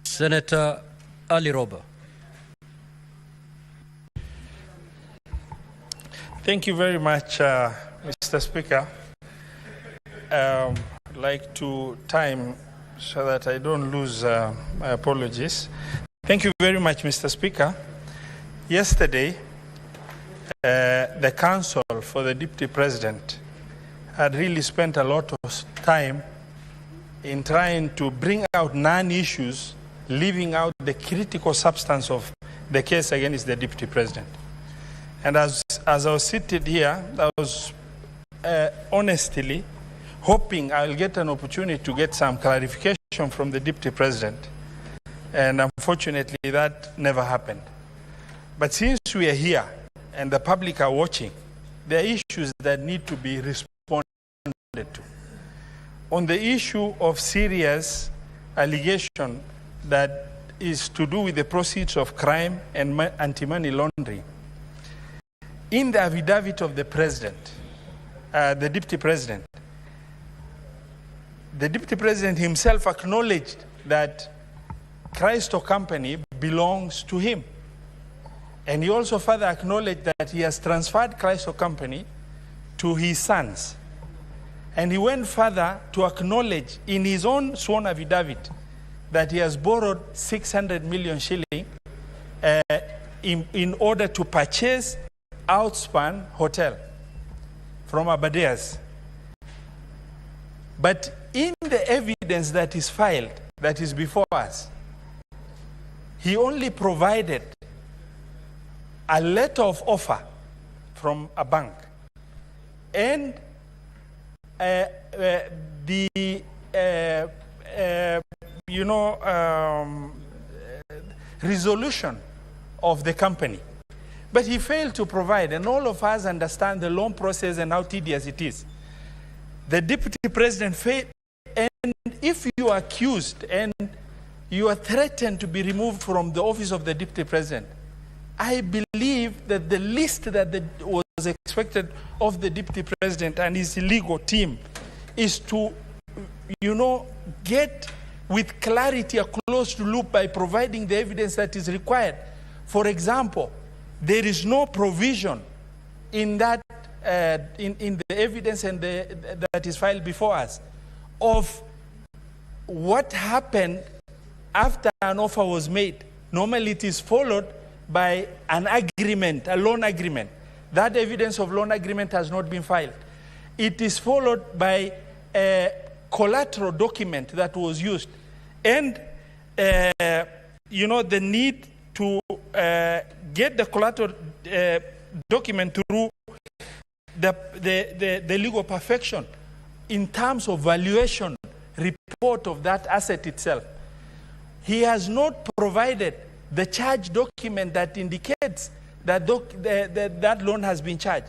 Senator Ali Roba. Thank you very much, Mr. Speaker. I'd like to time so that I don't lose my apologies. Thank you very much, Mr. Speaker. Yesterday, the counsel for the Deputy President had really spent a lot of time in trying to bring out non-issues, leaving out the critical substance of the case against the Deputy President. And as I was seated here, I was honestly hoping I'll get an opportunity to get some clarification from the Deputy President. And unfortunately, that never happened. But since we are here and the public are watching, there are issues that need to be responded to. On the issue of serious allegation that is to do with the proceeds of crime and anti-money laundering, in the affidavit of the President, the Deputy President himself acknowledged that Christo Company belongs to him. And he also further acknowledged that he has transferred Christo Company to his sons. And he went further to acknowledge in his own sworn affidavit that he has borrowed 600 million shilling in order to purchase Outspan Hotel from Abadeas. But in the evidence that is filed, that is before us, he only provided a letter of offer from a bank and resolution of the company. But he failed to provide, and all of us understand the loan process and how tedious it is. The Deputy President failed, and if you are accused and you are threatened to be removed from the office of the Deputy President, I believe that the least that was expected of the Deputy President and his legal team is to get with clarity a closed loop by providing the evidence that is required. For example, there is no provision in that in the evidence and that is filed before us of what happened after an offer was made. Normally it is followed by an agreement, a loan agreement. That evidence of loan agreement has not been filed. It is followed by a collateral document that was used. And, the need to get the collateral document through the legal perfection in terms of valuation report of that asset itself. He has not provided the charge document that indicates that that loan has been charged.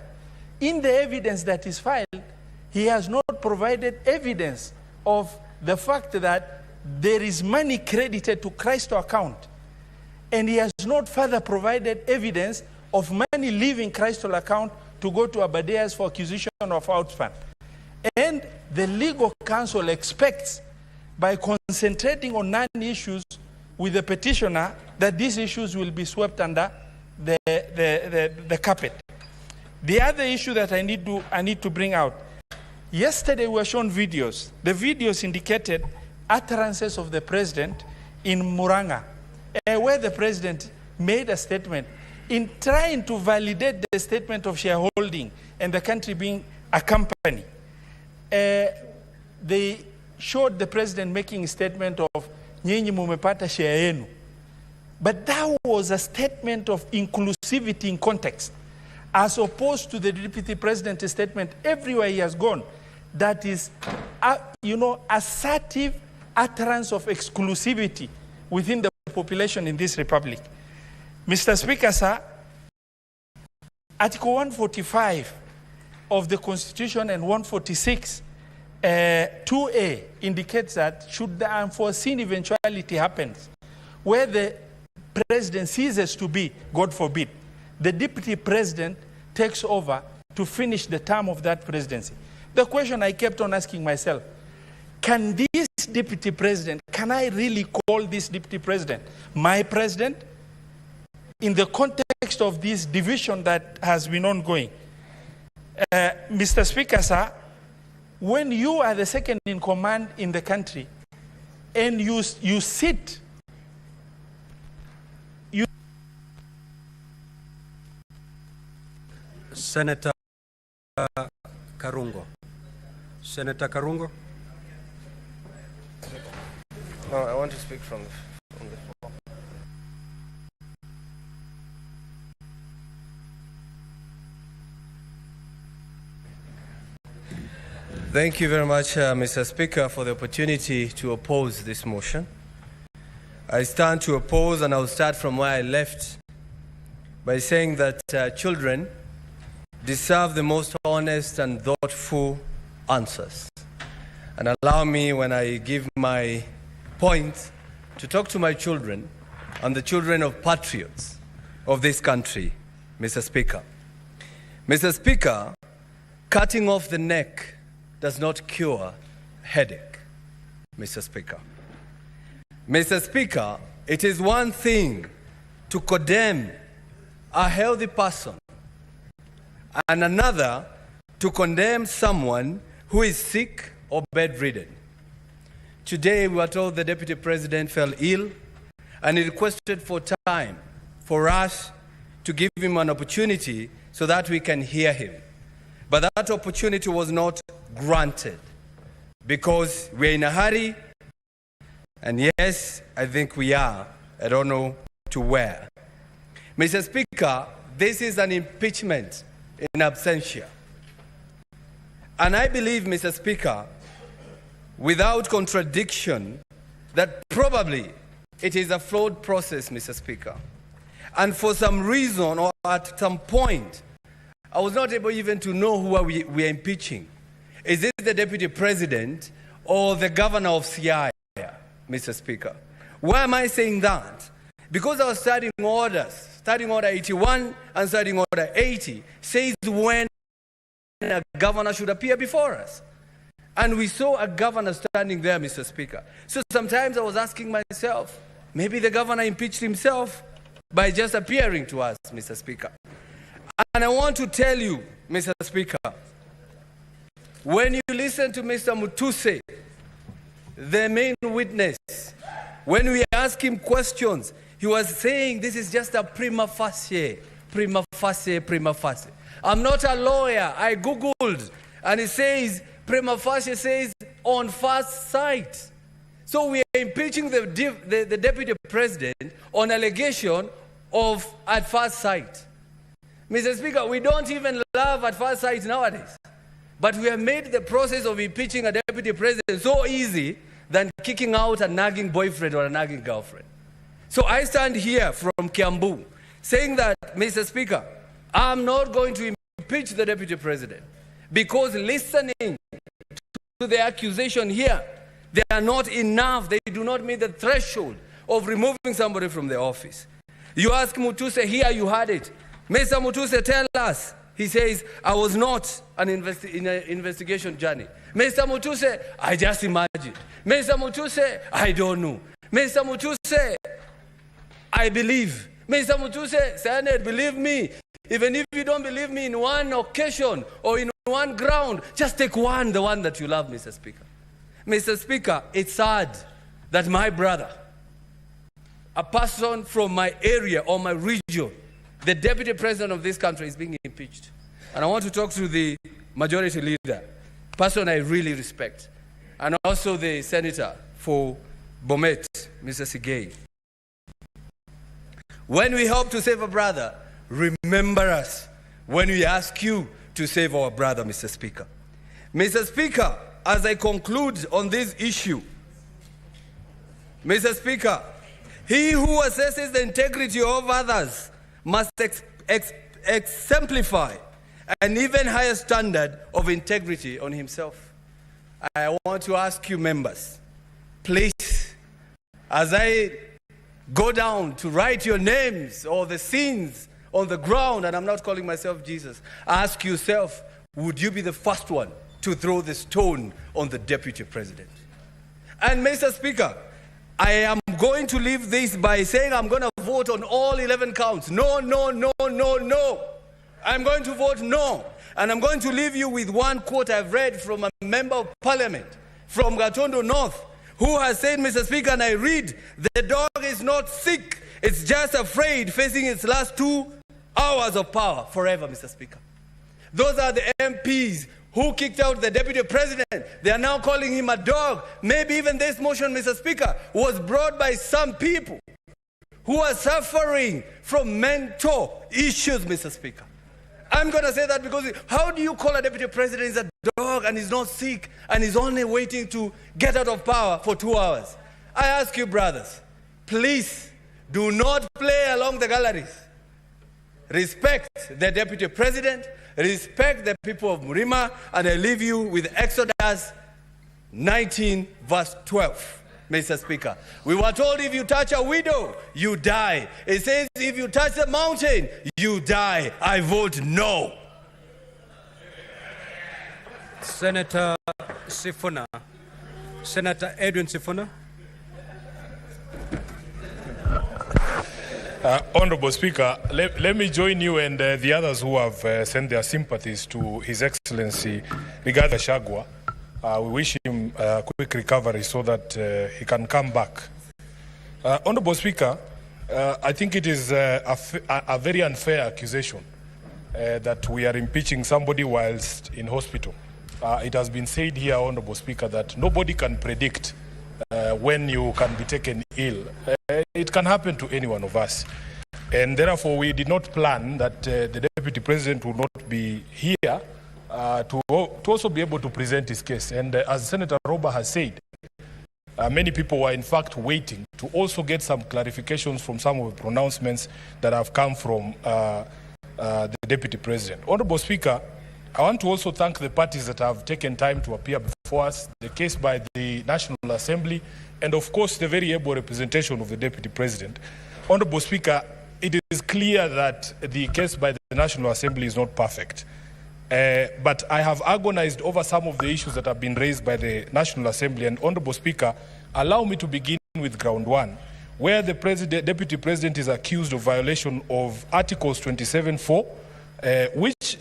In the evidence that is filed, he has not provided evidence of the fact that there is money credited to Crystal account. And he has not further provided evidence of money leaving Crystal account to go to Abadeas for acquisition of outfund. And the legal counsel expects, by concentrating on non-issues with the petitioner, that these issues will be swept under the carpet. The other issue that I need to bring out. Yesterday we were shown videos. The videos indicated utterances of the president in Muranga, where the president made a statement in trying to validate the statement of shareholding and the country being a company. They showed the president making a statement of nyinyi mumepata share yenu. But that was a statement of inclusivity in context, as opposed to the deputy president's statement everywhere he has gone, that is, assertive utterance of exclusivity within the population in this republic. Mr. Speaker, sir, Article 145 of the Constitution and 146, 2A indicates that should the unforeseen eventuality happens, where the president ceases to be, God forbid, the deputy president takes over to finish the term of that presidency. The question I kept on asking myself, can this deputy president, can I really call this deputy president my president? In the context of this division that has been ongoing. Mr. Speaker, sir, when you are the second in command in the country and you sit, Senator Karungo. Senator Karungo. No, I want to speak from the floor. Thank you very much, Mr. Speaker, for the opportunity to oppose this motion. I stand to oppose, and I'll start from where I left by saying that children deserve the most honest and thoughtful answers. And allow me, when I give my point, to talk to my children and the children of patriots of this country, Mr. Speaker. Mr. Speaker, cutting off the neck does not cure headache, Mr. Speaker. Mr. Speaker, it is one thing to condemn a healthy person and another to condemn someone who is sick or bedridden. Today we were told the Deputy President fell ill and he requested for time for us to give him an opportunity so that we can hear him. But that opportunity was not granted because we're in a hurry, and yes, I think we are. I don't know to where. Mr. Speaker, this is an impeachment in absentia. And I believe, Mr. Speaker, without contradiction, that probably it is a flawed process, Mr. Speaker. And for some reason or at some point, I was not able even to know who we are impeaching. Is it the Deputy President or the Governor of Siaya, Mr. Speaker? Why am I saying that? Because our standing orders, Standing Order 81 and Standing Order 80, says when a governor should appear before us. And we saw a governor standing there, Mr. Speaker. So sometimes I was asking myself, maybe the governor impeached himself by just appearing to us, Mr. Speaker. And I want to tell you, Mr. Speaker, when you listen to Mr. Mutuse, the main witness, when we ask him questions, he was saying this is just a prima facie, prima facie, prima facie. I'm not a lawyer. I Googled, and it says, prima facie says on first sight. So we are impeaching the deputy president on allegation of at first sight. Mr. Speaker, we don't even love at first sight nowadays. But we have made the process of impeaching a deputy president so easy than kicking out a nagging boyfriend or a nagging girlfriend. So I stand here from Kiambu saying that, Mr. Speaker, I'm not going to impeach the deputy president because listening to the accusation here, they are not enough. They do not meet the threshold of removing somebody from the office. You ask Mutuse here, you had it. Mr. Mutuse, tell us. He says, I was not in an investigation journey. Mr. Mutuse, I just imagine. Mr. Mutuse, I don't know. Mr. Mutuse, I believe. Mr. Mutuse, Senate, believe me. Even if you don't believe me in one occasion or in one ground, just take one, the one that you love, Mr. Speaker. Mr. Speaker, it's sad that my brother, a person from my area or my region, the deputy president of this country is being impeached. And I want to talk to the majority leader, person I really respect, and also the senator for Bomet, Mr. Sigei. When we help to save a brother, remember us when we ask you to save our brother, Mr. Speaker. Mr. Speaker, as I conclude on this issue, Mr. Speaker, he who assesses the integrity of others must exemplify an even higher standard of integrity on himself. I want to ask you members, please, as I go down to write your names or the sins on the ground, and I'm not calling myself Jesus, ask yourself, would you be the first one to throw the stone on the deputy president? And Mr. Speaker, I am going to leave this by saying I'm going to vote on all 11 counts. No, no, no, no, no. I'm going to vote no. And I'm going to leave you with one quote I've read from a member of parliament from Gatondo North, who has said, Mr. Speaker, and I read, the dog is not sick. It's just afraid, facing its last 2 hours of power forever, Mr. Speaker. Those are the MPs who kicked out the deputy president. They are now calling him a dog. Maybe even this motion, Mr. Speaker, was brought by some people who are suffering from mental issues, Mr. Speaker. I'm going to say that because how do you call a deputy president is a dog and he's not sick and he's only waiting to get out of power for 2 hours? I ask you, brothers, please do not play along the galleries. Respect the deputy president, respect the people of Murima, and I leave you with Exodus 19 verse 12. Mr. Speaker, we were told if you touch a widow, you die. It says if you touch the mountain, you die. I vote no. Senator Sifuna. Senator Edwin Sifuna. Honorable Speaker, let me join you and the others who have sent their sympathies to His Excellency Rigathi Gachagua. We wish him a quick recovery so that he can come back. Honorable Speaker, I think it is a very unfair accusation that we are impeaching somebody whilst in hospital. It has been said here, Honorable Speaker, that nobody can predict when you can be taken ill. It can happen to any one of us. And therefore, we did not plan that the Deputy President will not be here to also be able to present his case. And as Senator Roba has said, many people were in fact waiting to also get some clarifications from some of the pronouncements that have come from the Deputy President. Honorable Speaker, I want to also thank the parties that have taken time to appear before us, the case by the National Assembly, and of course the very able representation of the Deputy President. Honorable Speaker, it is clear that the case by the National Assembly is not perfect. But I have agonized over some of the issues that have been raised by the National Assembly. And Honorable Speaker, allow me to begin with ground one, where the Deputy President is accused of violation of Articles 27(4), which,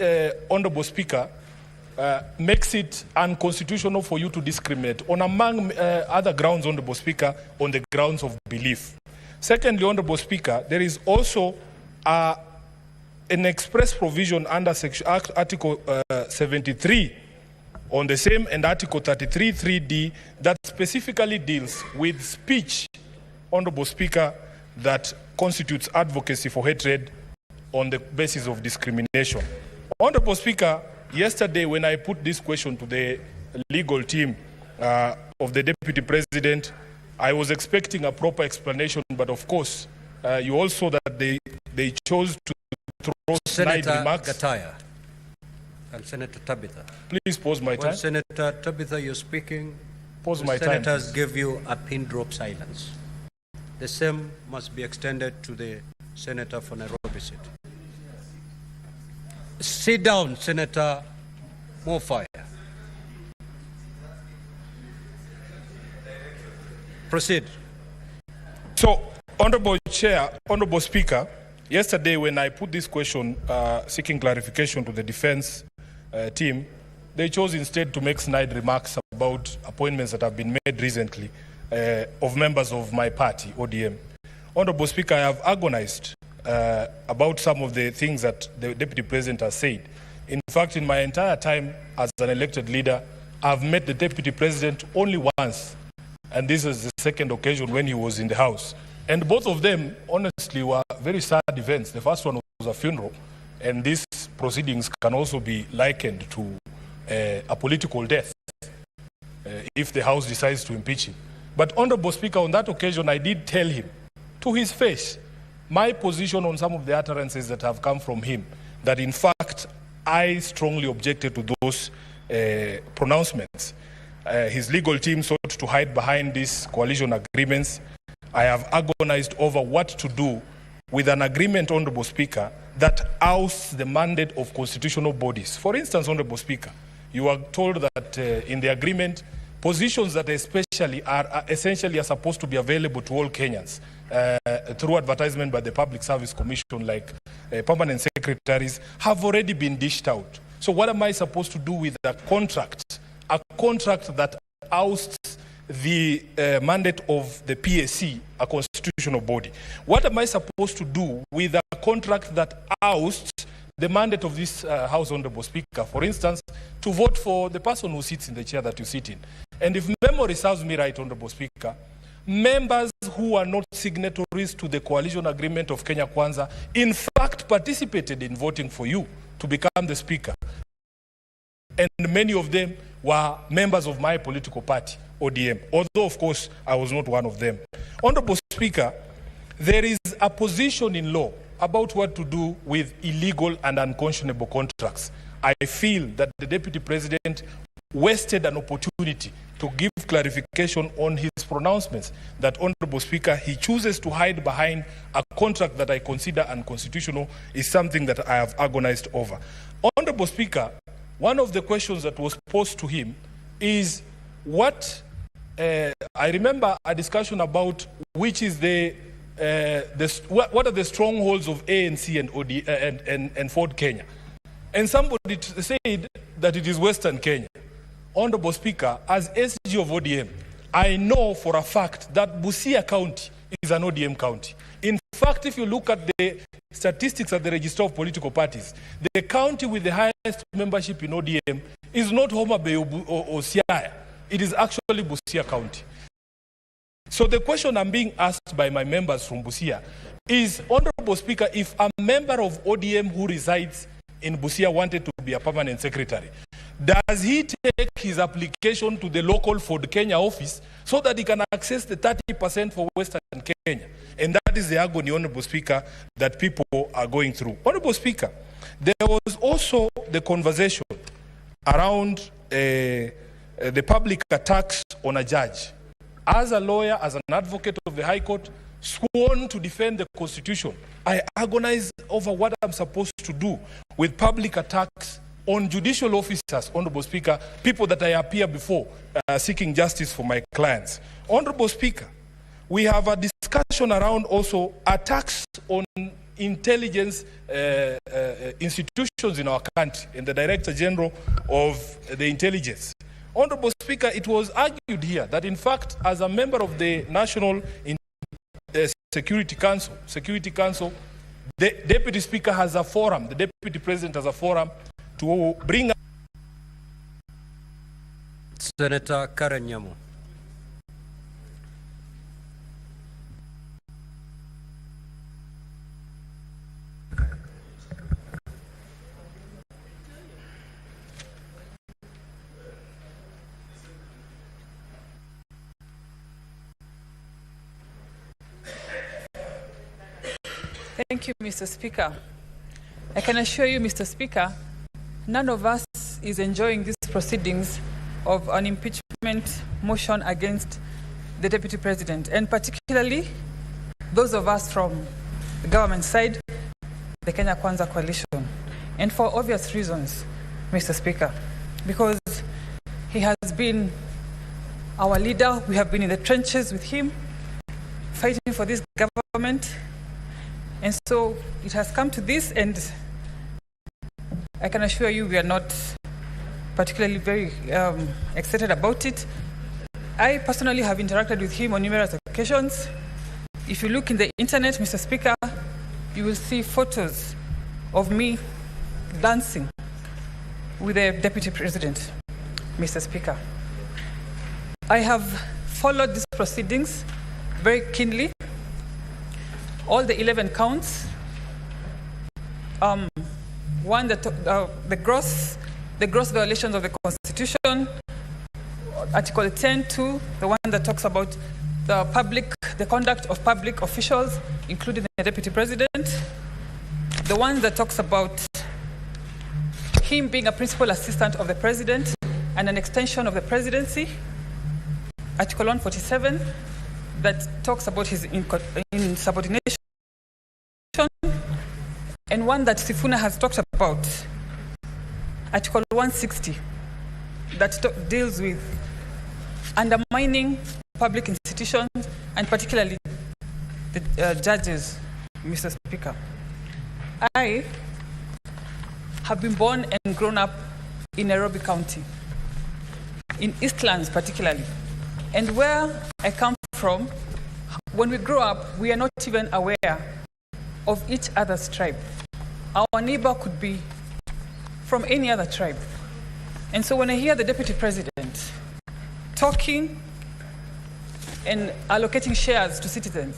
Honorable Speaker, makes it unconstitutional for you to discriminate on, among other grounds, Honorable Speaker, on the grounds of belief. Secondly, Honorable Speaker, there is also an express provision under Article 73 on the same and Article 33(3)(d) that specifically deals with speech, Honorable Speaker, that constitutes advocacy for hatred on the basis of discrimination. Honorable Speaker, yesterday when I put this question to the legal team of the Deputy President, I was expecting a proper explanation, but of course, you also that they chose to throw snide remarks. Senator and Senator Tabitha. Please pause my time. When Senator Tabitha, you're speaking, pause my time. senators give you a pin drop silence. The same must be extended to the Senator for Nairobi City. Sit down, Senator Mofire. Proceed. So, Honorable Chair, Honorable Speaker, yesterday when I put this question seeking clarification to the defense team, they chose instead to make snide remarks about appointments that have been made recently of members of my party, ODM. Honorable Speaker, I have agonized about some of the things that the Deputy President has said. In fact, in my entire time as an elected leader, I've met the Deputy President only once, and this is the second occasion when he was in the House. And both of them, honestly, were very sad events. The first one was a funeral, and these proceedings can also be likened to a political death if the House decides to impeach him. But, Honorable Speaker, on that occasion, I did tell him to his face my position on some of the utterances that have come from him, that in fact, I strongly objected to those pronouncements. His legal team sought to hide behind these coalition agreements. I have agonized over what to do with an agreement, Honorable Speaker, that ousts the mandate of constitutional bodies. For instance, Honorable Speaker, you are told that in the agreement, positions that especially are essentially are supposed to be available to all Kenyans through advertisement by the Public Service Commission, like permanent secretaries, have already been dished out. So what am I supposed to do with a contract that ousts the mandate of the PSC, a constitutional body? What am I supposed to do with a contract that ousts the mandate of this House, Honorable Speaker? For instance, to vote for the person who sits in the chair that you sit in. And if memory serves me right, Honorable Speaker, members who are not signatories to the coalition agreement of Kenya Kwanza, in fact, participated in voting for you to become the Speaker. And many of them were members of my political party, ODM, although, of course, I was not one of them. Honorable Speaker, there is a position in law about what to do with illegal and unconscionable contracts. I feel that the Deputy President wasted an opportunity to give clarification on his pronouncements that, Honorable Speaker, he chooses to hide behind a contract that I consider unconstitutional is something that I have agonized over. Honorable Speaker, one of the questions that was posed to him is what, I remember a discussion about which is what are the strongholds of ANC and Ford Kenya. And somebody said that it is Western Kenya. Honorable Speaker, as SG of ODM, I know for a fact that Busia County is an ODM county. In fact, if you look at the statistics at the Register of Political Parties, the county with the highest membership in ODM is not Homa Bay or Siaya. It is actually Busia County. So the question I'm being asked by my members from Busia is, Honorable Speaker, if a member of ODM who resides in Busia wanted to be a permanent secretary, does he take his application to the local Ford Kenya office so that he can access the 30% for Western Kenya? And that is the agony, Honorable Speaker, that people are going through. Honorable Speaker, there was also the conversation around the public attacks on a judge. As a lawyer, as an advocate of the High Court, sworn to defend the Constitution, I agonize over what I'm supposed to do with public attacks on judicial officers, Honorable Speaker, people that I appear before seeking justice for my clients. Honorable Speaker, we have a discussion around also attacks on intelligence institutions in our country and the Director General of the Intelligence. Honorable Speaker, it was argued here that in fact, as a member of the National Security Council, the Deputy Speaker has a forum, the Deputy President has a forum to bring up Senator Karen Nyamu. Thank you, Mr. Speaker. I can assure you, Mr. Speaker, none of us is enjoying these proceedings of an impeachment motion against the Deputy President, and particularly those of us from the government side, the Kenya Kwanza coalition, and for obvious reasons, Mr. Speaker, because he has been our leader. We have been in the trenches with him, fighting for this government. And so it has come to this, and I can assure you we are not particularly very excited about it. I personally have interacted with him on numerous occasions. If you look in the internet, Mr. Speaker, you will see photos of me dancing with the Deputy President, Mr. Speaker. I have followed these proceedings very keenly. All the 11 counts, one that the gross violations of the Constitution, Article 10(2), the one that talks about the conduct of public officials, including the Deputy President, the one that talks about him being a principal assistant of the President and an extension of the presidency, Article 147, that talks about his insubordination, and one that Sifuna has talked about, Article 160, that deals with undermining public institutions, and particularly the judges, Mr. Speaker. I have been born and grown up in Nairobi County, in Eastlands particularly. And where I come from, when we grow up, we are not even aware of each other's tribe. Our neighbor could be from any other tribe. And so when I hear the Deputy President talking and allocating shares to citizens,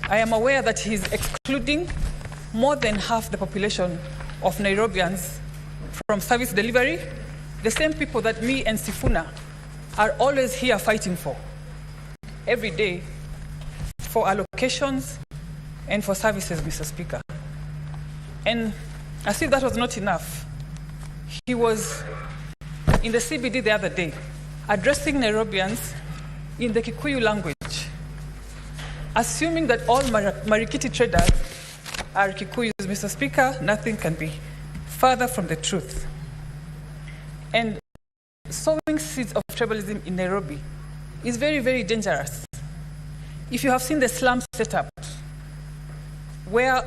I am aware that he's excluding more than half the population of Nairobians from service delivery, the same people that me and Sifuna are always here fighting for, every day, for allocations and for services, Mr. Speaker. And as if that was not enough, he was in the CBD the other day, addressing Nairobians in the Kikuyu language, assuming that all Marikiti traders are Kikuyus. Mr. Speaker, nothing can be further from the truth. And sowing seeds of tribalism in Nairobi is very, very dangerous. If you have seen the slum setup, where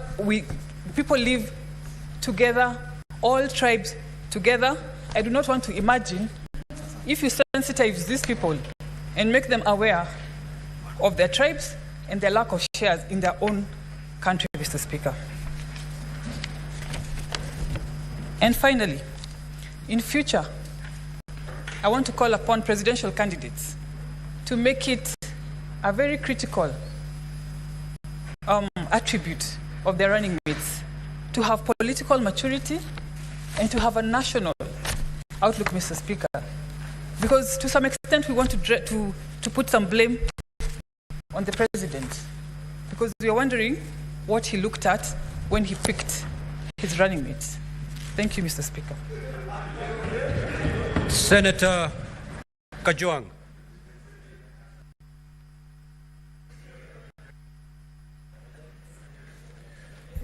people live together, all tribes together, I do not want to imagine if you sensitize these people and make them aware of their tribes and their lack of shares in their own country, Mr. Speaker. And finally, in future, I want to call upon presidential candidates to make it a very critical attribute of their running mates, to have political maturity and to have a national outlook, Mr. Speaker. Because to some extent we want to put some blame on the president, because we are wondering what he looked at when he picked his running mates. Thank you, Mr. Speaker. Senator Kajwang.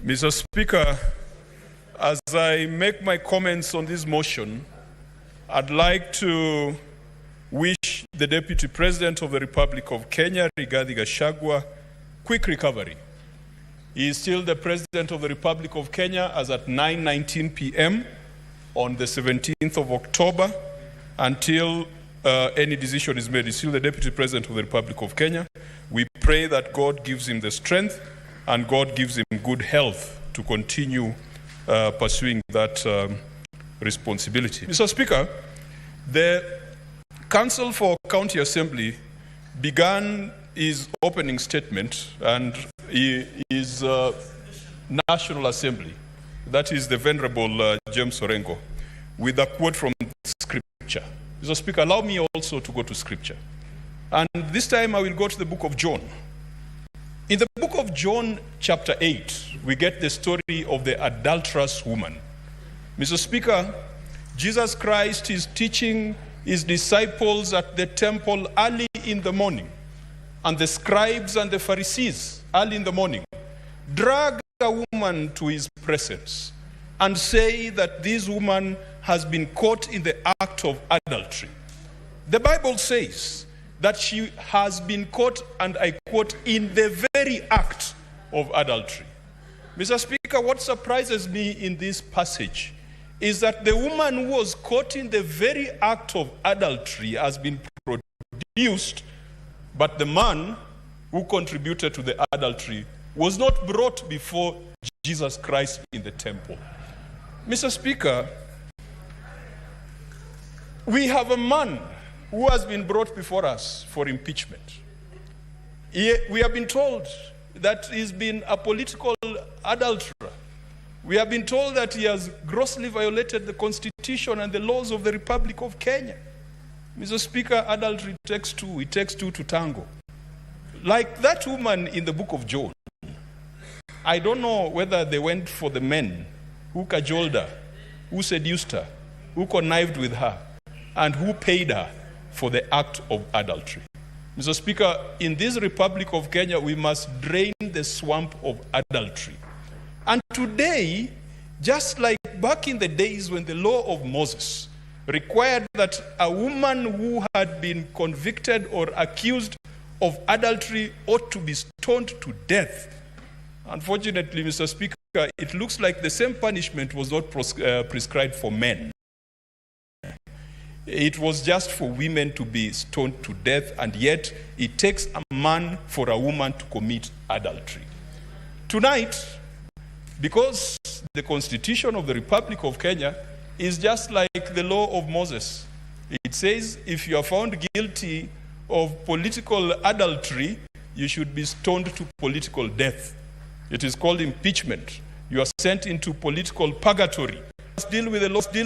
Mr. Speaker, As I make my comments on this motion, I'd like to wish the Deputy President of the Republic of Kenya, Rigathi Gachagua, quick recovery. He is still the President of the Republic of Kenya as at 9:19 p.m. on the 17th of October until any decision is made. He's still the Deputy President of the Republic of Kenya. We pray that God gives him the strength and God gives him good health to continue pursuing that responsibility. Mr. Speaker, the Council for County Assembly began his opening statement and his National Assembly, that is the Venerable James Orengo, with a quote from Scripture. Mr. Speaker, allow me also to go to Scripture. And this time I will go to the book of John. In the book of John, chapter 8, we get the story of the adulterous woman. Mr. Speaker, Jesus Christ is teaching his disciples at the temple early in the morning, and the scribes and the Pharisees early in the morning drag a woman to his presence and say that this woman has been caught in the act of adultery. The Bible says that she has been caught, and I quote, in the very act of adultery. Mr. Speaker, what surprises me in this passage is that the woman who was caught in the very act of adultery has been produced, but the man who contributed to the adultery was not brought before Jesus Christ in the temple. Mr. Speaker, we have a man who has been brought before us for impeachment. We have been told that he's been a political adulterer. We have been told that he has grossly violated the Constitution and the laws of the Republic of Kenya. Mr. Speaker, adultery takes two. It takes two to tango. Like that woman in the book of John, I don't know whether they went for the men who cajoled her, who seduced her, who connived with her, and who paid her for the act of adultery. Mr. Speaker, in this Republic of Kenya, we must drain the swamp of adultery. And today, just like back in the days when the law of Moses required that a woman who had been convicted or accused of adultery ought to be stoned to death, unfortunately, Mr. Speaker, it looks like the same punishment was not prescribed for men. It was just for women to be stoned to death, and yet it takes a man for a woman to commit adultery. Tonight, because the Constitution of the Republic of Kenya is just like the law of Moses. It says if you are found guilty of political adultery, you should be stoned to political death. It is called impeachment. You are sent into political purgatory. Deal with the laws, deal with